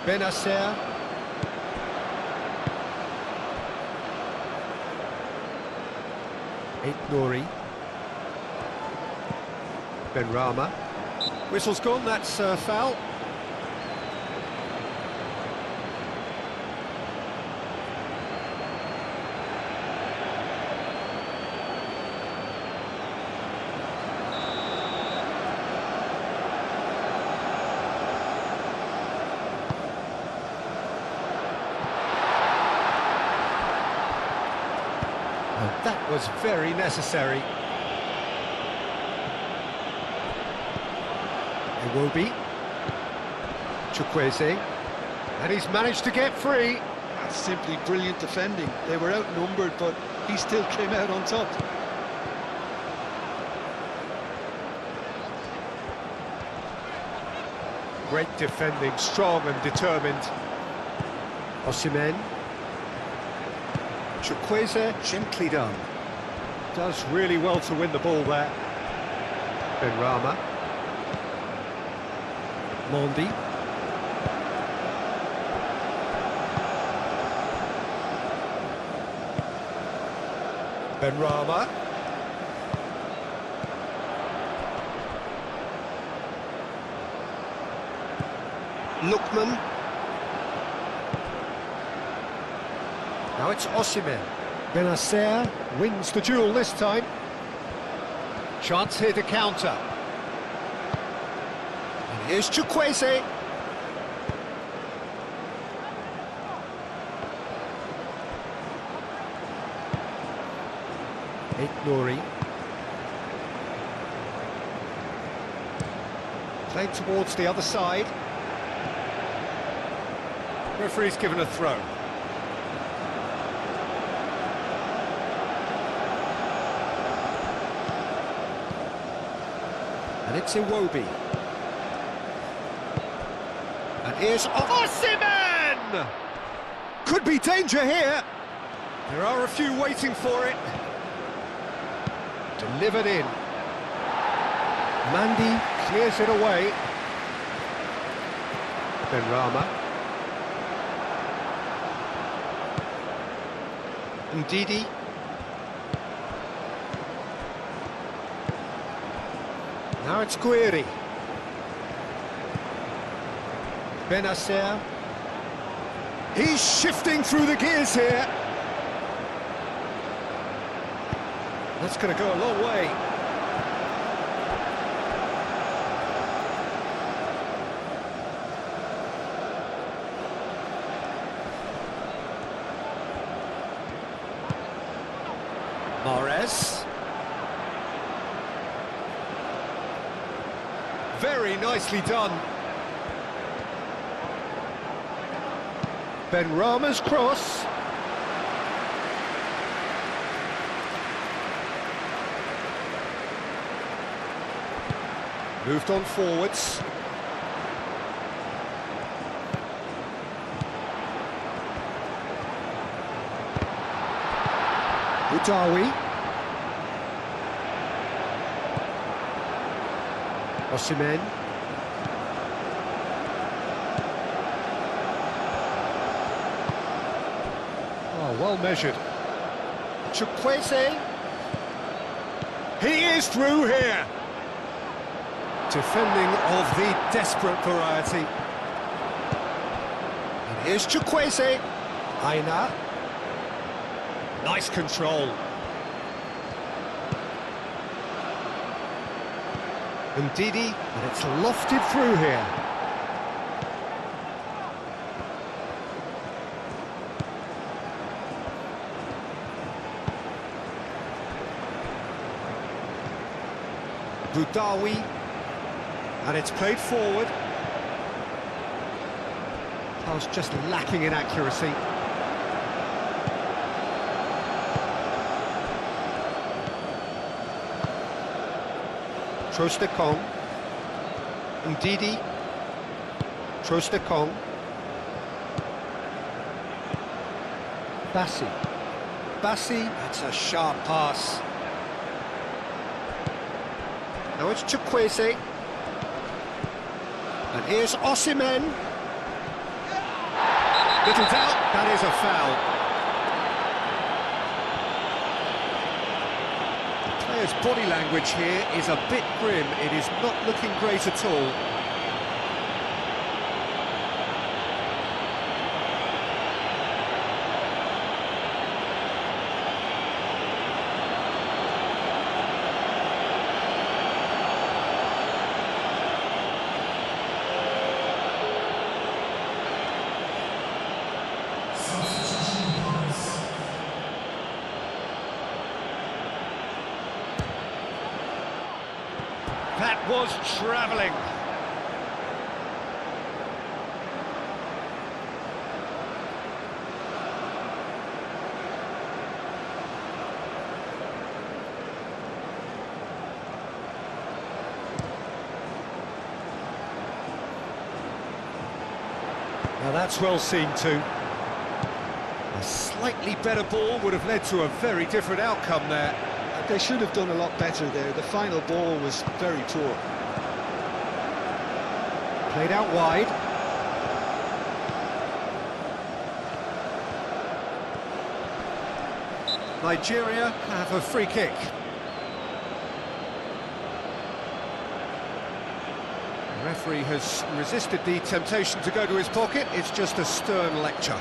Benacer. Nuri. Benrahma. Whistle's gone, that's foul. That was very necessary. Iwobi. Chukwueze. And he's managed to get free. That's simply brilliant defending. They were outnumbered, but he still came out on top. Great defending, strong and determined. Osimhen. Chukwueze, gently done. Does really well to win the ball there. Benrahma. Mondi. Benrahma. Lookman. Now it's Osimhen. Benacer wins the duel this time. Chance here to counter. And here's Chukwueze. Nuri. Played towards the other side. Referee's given a throw. And it's Iwobi. And here's Osimhen! Could be danger here. There are a few waiting for it. Delivered in. Mandy clears it away. Benrahma. Ndidi. Now it's Guiri. Benacer. He's shifting through the gears here. That's going to go a long way. Mahrez. Very nicely done. Benrahma's cross. Moved on forwards. Udawi. Osimhen. Oh, well measured. Chukwueze. He is through here. Defending of the desperate variety. And here's Chukwueze. Aina. Nice control. Ndidi, and it's lofted through here. Budawi, and it's played forward. Pass just lacking in accuracy. Trostekong. Ndidi. Trostekong. Bassi. Bassi, that's a sharp pass. Now it's Chukwueze. And here's Osimhen. Little doubt, that is a foul. The player's body language here is a bit grim. It is not looking great at all. That was travelling. Now that's well seen too. A slightly better ball would have led to a very different outcome there. They should have done a lot better there. The final ball was very poor. Played out wide. Nigeria have a free kick. The referee has resisted the temptation to go to his pocket. It's just a stern lecture.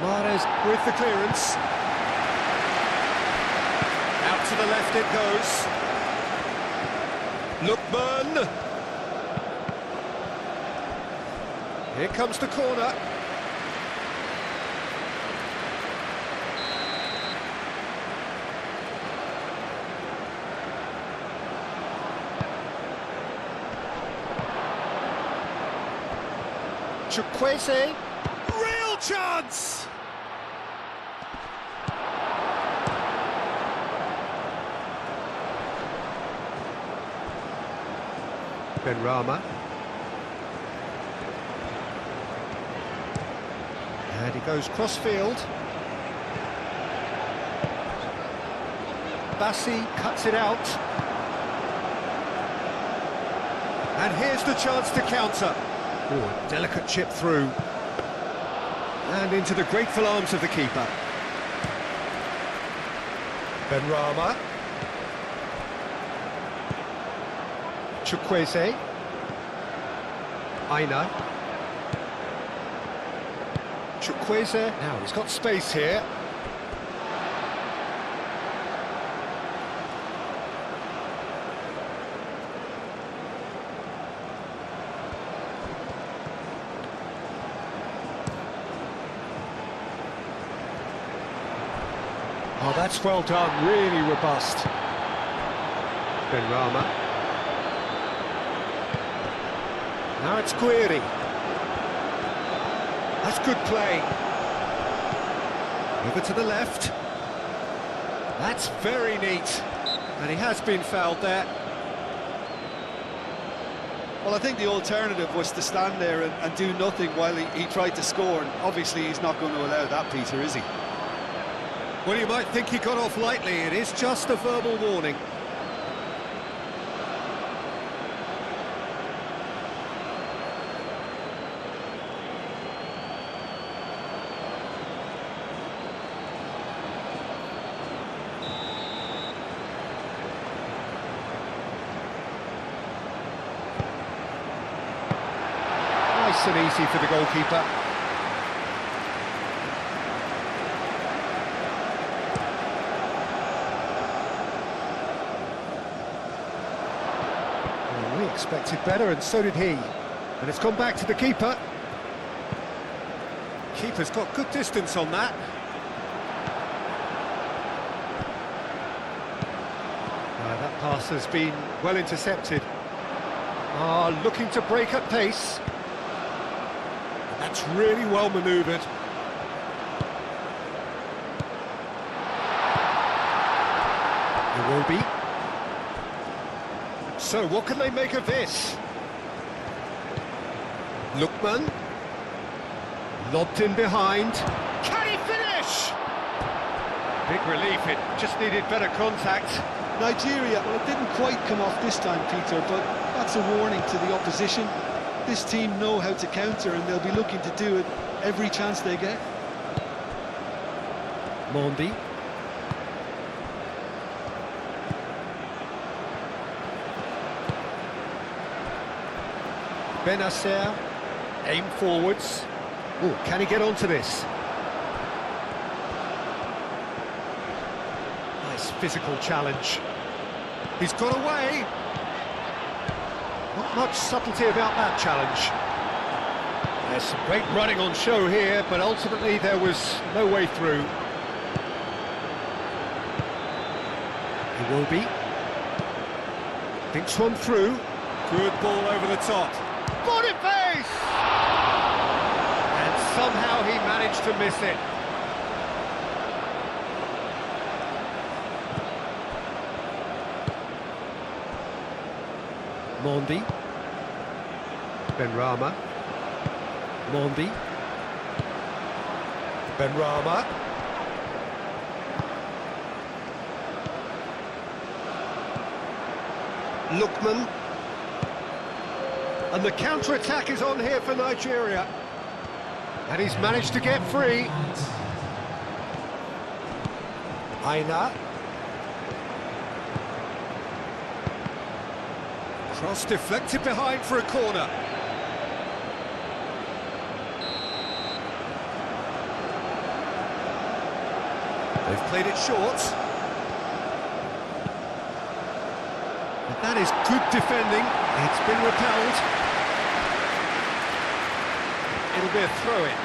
Mahrez with the clearance. Out to the left it goes. Lookman. Here comes the corner. Chukwueze. Real chance! Benrahma. And he goes cross-field. Bassi cuts it out. And here's the chance to counter. Oh, a delicate chip through. And into the grateful arms of the keeper. Benrahma. Chukwueze. Aina. Chukwueze. Now he's got space here. Oh, that's well done, really robust. Benrahma. Now it's Guiri. That's good play. Over to the left. That's very neat. And he has been fouled there. Well, I think the alternative was to stand there and do nothing while he tried to score. And obviously he's not going to allow that, Peter, is he? Well, you might think he got off lightly. It is just a verbal warning. Nice and easy for the goalkeeper. Well, we expected better, and so did he. And it's gone back to the keeper. Keeper's got good distance on that. That pass has been well intercepted. Looking to break at pace. That's really well manoeuvred. Iwobi. So, what can they make of this? Lookman. Lobbed in behind. Can he finish? Big relief, it just needed better contact. Nigeria, well, it didn't quite come off this time, Peter, but that's a warning to the opposition. This team know how to counter, and they'll be looking to do it every chance they get. Mondi. Benacer. Aim forwards. Oh, can he get onto this? Nice physical challenge. He's got away. Not much subtlety about that challenge. There's some great running on show here, but ultimately there was no way through. Iwobi. Thinks one through. Good ball over the top. Boniface! And somehow he managed to miss it. Mondi. Benrahma. Mondi. Benrahma. Lookman. And the counter-attack is on here for Nigeria. And he's managed to get free. Aina. Cross deflected behind for a corner. They've played it short. But that is good defending. It's been repelled. It'll be a throw-in.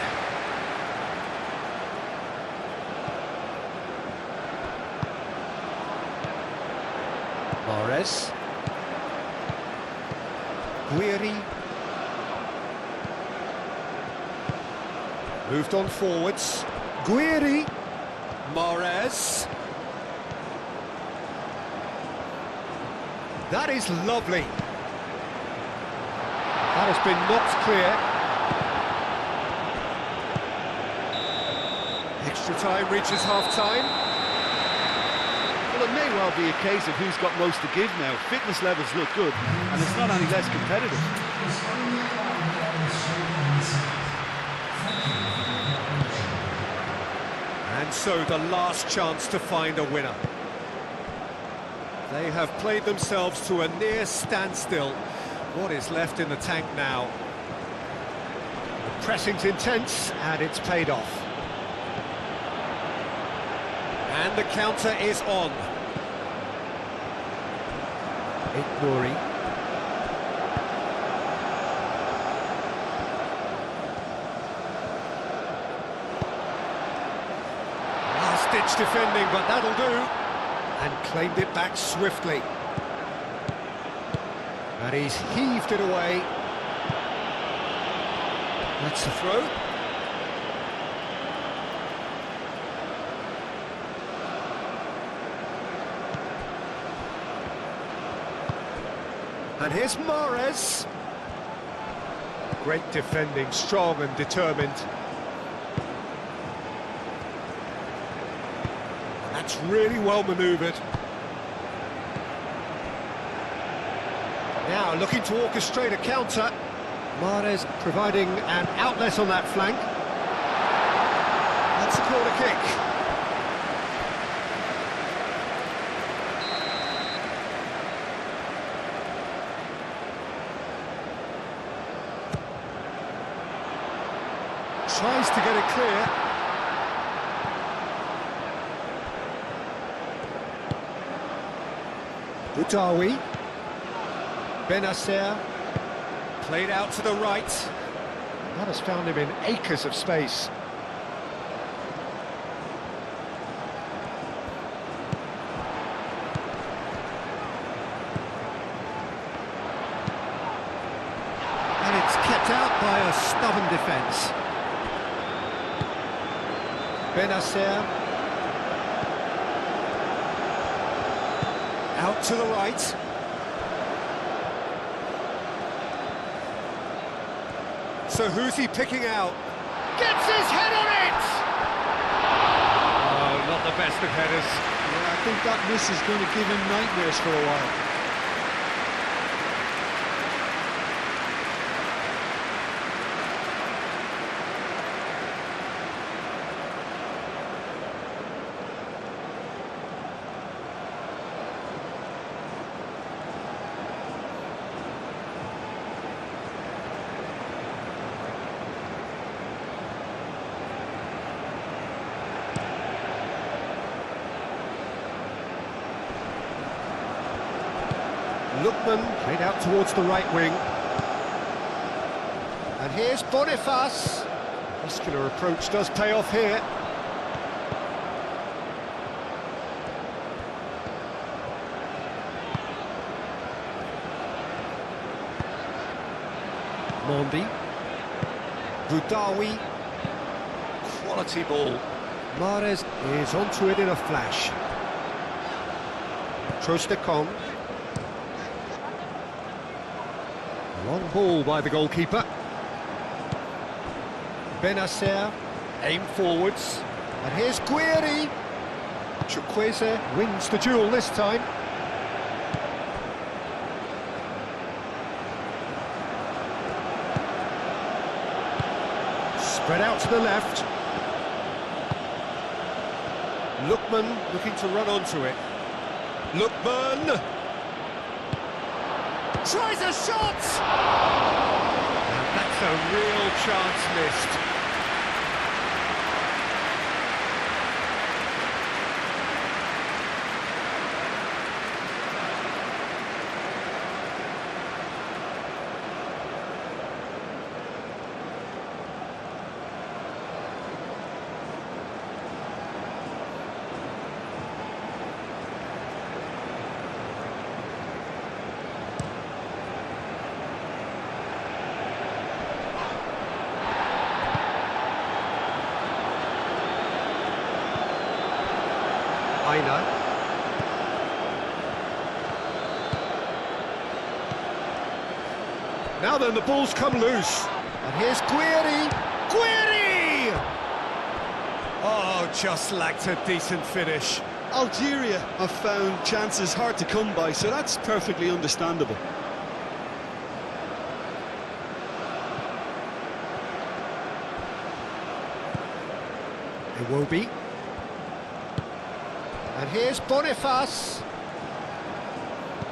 Mahrez. Guiri. Moved on forwards. Guiri. Mahrez. That is lovely. That has been knocked clear. Extra time reaches half-time. Well, it may well be a case of who's got most to give now. Fitness levels look good, and it's not any less competitive. And so the last chance to find a winner. They have played themselves to a near standstill. What is left in the tank now? The pressing's intense, and it's paid off. And the counter is on. Nouri. Last-ditch defending, but that'll do. And claimed it back swiftly. And he's heaved it away. That's the throw. And here's Mahrez. Great defending, strong and determined. That's really well manoeuvred. Now looking to orchestrate a counter. Mahrez providing an outlet on that flank. That's a corner kick. Tries to get it clear. Boudaoui. Benacer. Played out to the right. That has found him in acres of space. And it's kept out by a stubborn defence. Benacer. Out to the right. So who's he picking out? Gets his head on it! Oh, not the best of headers. Yeah, I think that miss is going to give him nightmares for a while. Lookman played out towards the right wing. And here's Boniface. Muscular approach does pay off here. Mondi. Boudaoui. Quality ball. Mahrez is onto it in a flash. Trostekong. Long ball by the goalkeeper. Benacer, aim forwards. And here's Guiri. Chukwueze wins the duel this time. Spread out to the left. Lookman looking to run onto it. Lookman! Tries a shot! And that's a real chance missed. Aina. Now then, the ball's come loose. And here's Guiri. Guiri! Oh, just lacked a decent finish. Algeria have found chances hard to come by, so that's perfectly understandable. Iwobi. And here's Boniface.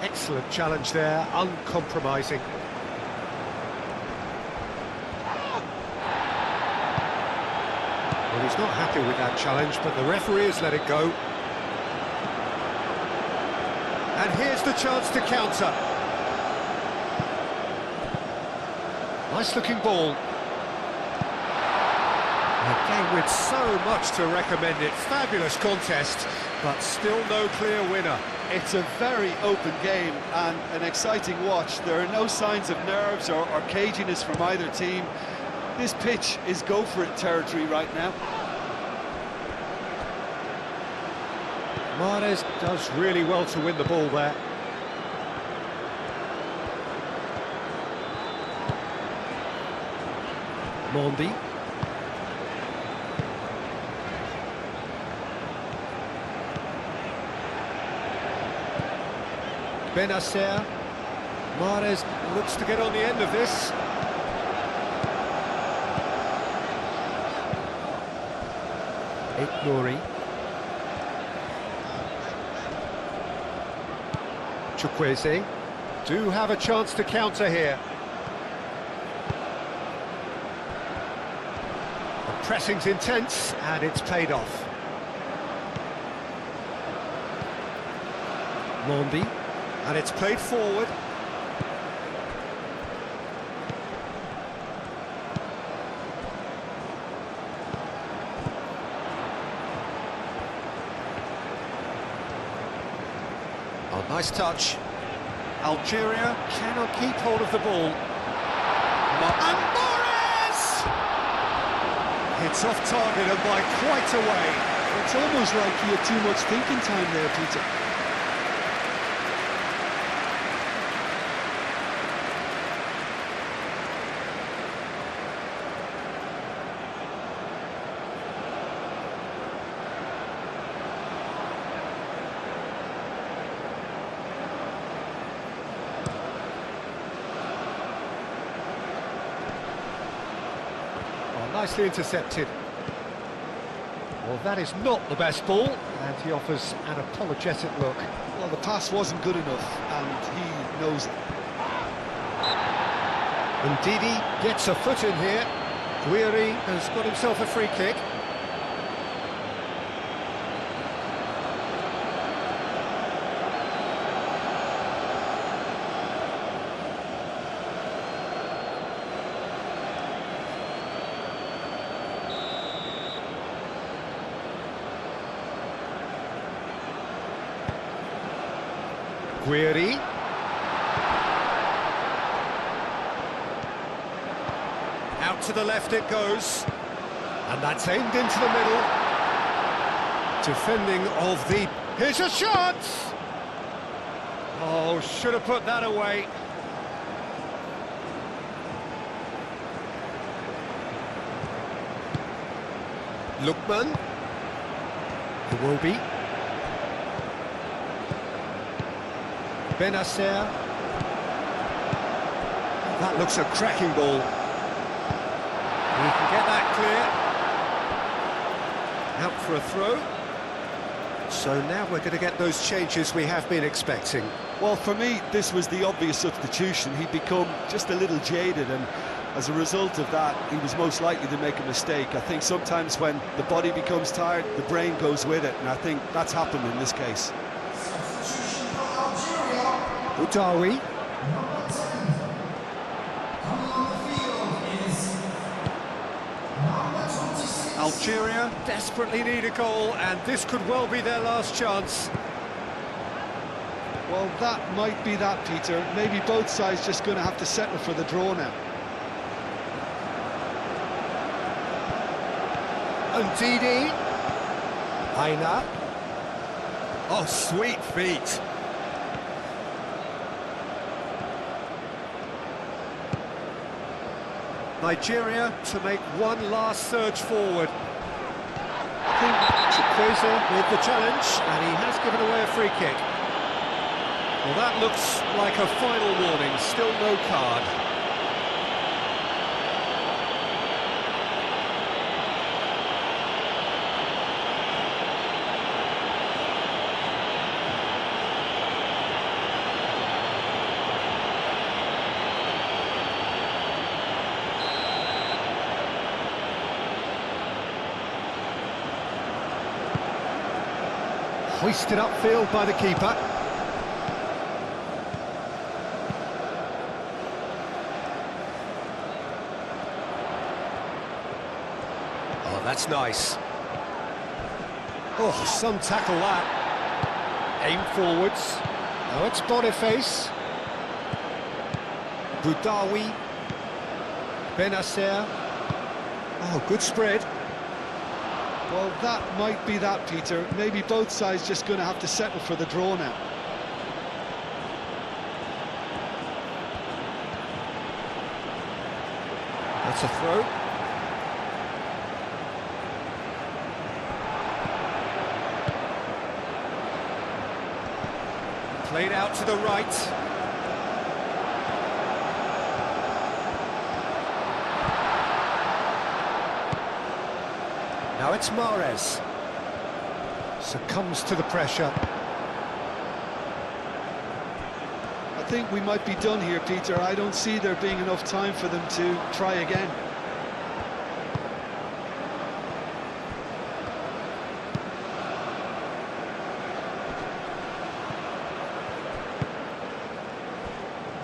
Excellent challenge there, uncompromising. Well, he's not happy with that challenge, but the referee has let it go. And here's the chance to counter. Nice looking ball. A game with so much to recommend it. Fabulous contest, but still no clear winner. It's a very open game and an exciting watch. There are no signs of nerves or caginess from either team. This pitch is go-for-it territory right now. Mahrez does really well to win the ball there. Mondi. Benacer. Mahrez looks to get on the end of this. Nouri. Chukwueze do have a chance to counter here. The pressing's intense and it's paid off. Mondi, and it's played forward. Oh, nice touch. Algeria cannot keep hold of the ball. And Mahrez! It's off target and by quite a way. It's almost like he had too much thinking time there, Peter. Nicely intercepted. Well, that is not the best ball, and he offers an apologetic look. Well, the pass wasn't good enough, and he knows it. And Didi gets a foot in here. Guiri has got himself a free kick. Guiri. Out to the left it goes. And that's aimed into the middle. Defending of the... Here's a shot! Oh, should have put that away. Lookman. Iwobi. Benacer. That looks a cracking ball. We can get that clear. Out for a throw. So now we're going to get those changes we have been expecting. Well, for me, this was the obvious substitution. He'd become just a little jaded, and as a result of that, he was most likely to make a mistake. I think sometimes when the body becomes tired, the brain goes with it, and I think that's happened in this case. Udawi. Algeria desperately need a goal, and this could well be their last chance. Well, that might be that, Peter. Maybe both sides just going to have to settle for the draw now. And Didi. Aina. Oh, sweet feet. Nigeria to make one last surge forward. I think Chukwueze with the challenge, and he has given away a free kick. Well, that looks like a final warning, still no card. Hoisted upfield by the keeper. Oh, that's nice. Oh, some tackle that. Aim forwards. Now it's Boniface. Boudaoui. Benacer. Oh, good spread. Well, that might be that, Peter. Maybe both sides just going to have to settle for the draw now. That's a throw. Played out to the right. Now it's Mahrez. Succumbs to the pressure. I think we might be done here, Peter. I don't see there being enough time for them to try again.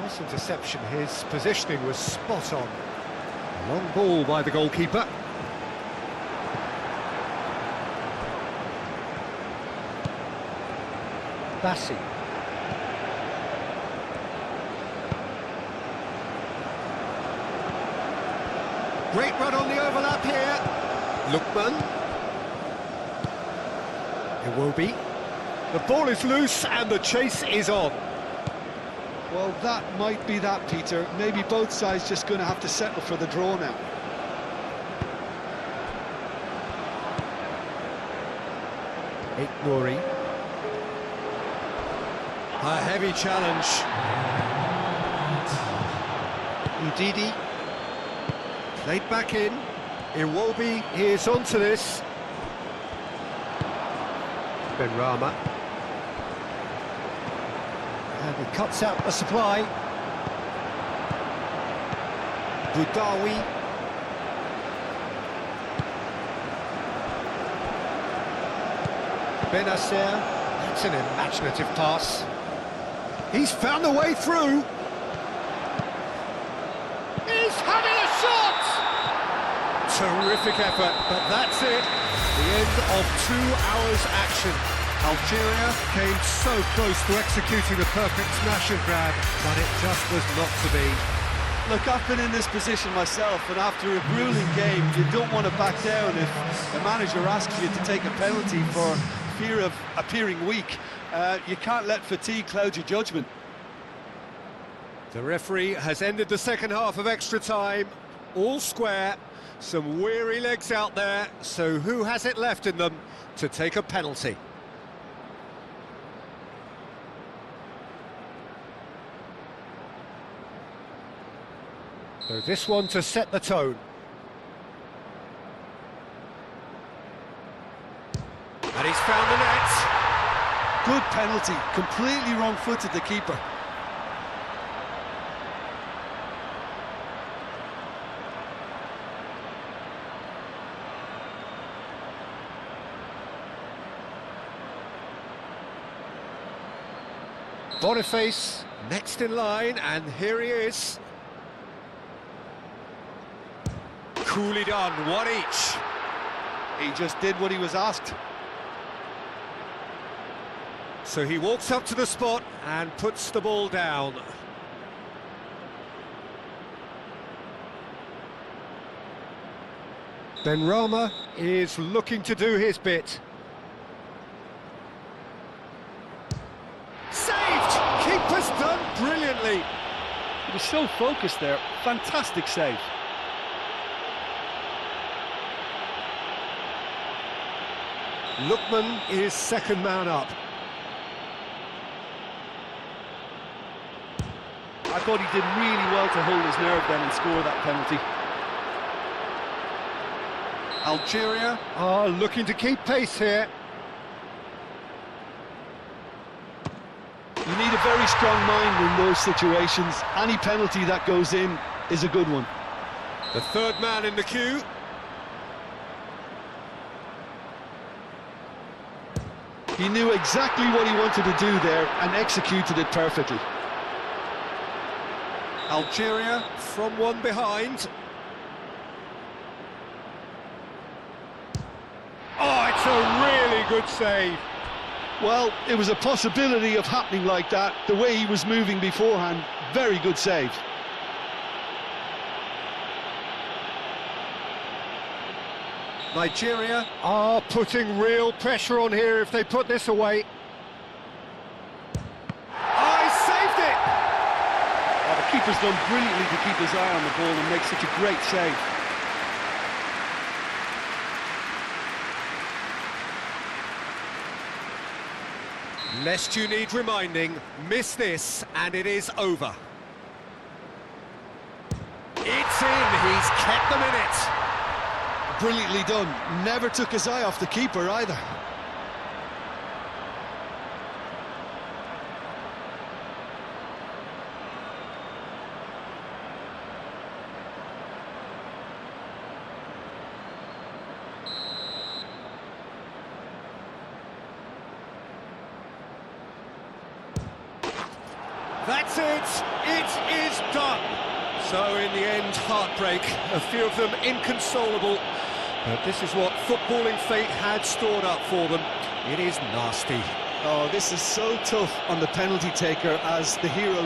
Nice interception. His positioning was spot on. Long ball by the goalkeeper. Bassi. Great run on the overlap here. Lookman. Iwobi. The ball is loose and the chase is on. Well, that might be that, Peter. Maybe both sides just going to have to settle for the draw now. Nouri. A heavy challenge. Udidi. Played back in. Iwobi is onto this. Benrahma. And he cuts out the supply. Boudaoui. Benacer. That's an imaginative pass. He's found a way through. He's having a shot! Terrific effort, but that's it. The end of 2 hours action. Algeria came so close to executing the perfect smash and grab, but it just was not to be. Look, I've been in this position myself, and after a grueling game, you don't want to back down if the manager asks you to take a penalty for fear of appearing weak. You can't let fatigue cloud your judgment. The referee has ended the second half of extra time. All square. Some weary legs out there. So who has it left in them to take a penalty? So this one to set the tone. And he's found the net. Good penalty, completely wrong-footed the keeper. Boniface next in line, and here he is. Coolly done, one each. He just did what he was asked. So he walks up to the spot and puts the ball down. Benrahma is looking to do his bit. was so focused there. Fantastic save. Lookman is second man up. I thought he did really well to hold his nerve then and score that penalty. Algeria are looking to keep pace here. You need a very strong mind in those situations. Any penalty that goes in is a good one. The third man in the queue. He knew exactly what he wanted to do there and executed it perfectly. Algeria from one behind. Oh, it's a really good save. Well, it was a possibility of happening like that. The way he was moving beforehand, very good save. Nigeria are putting real pressure on here if they put this away. Oh, he saved it! Oh, the keeper's done brilliantly to keep his eye on the ball and make such a great save. Lest you need reminding, miss this and it is over. It's in, he's kept them in it. Brilliantly done. Never took his eye off the keeper either. That's it! It is done! So in the end, heartbreak. A few of them inconsolable. But this is what footballing fate had stored up for them. It is nasty. Oh, this is so tough on the penalty taker as the hero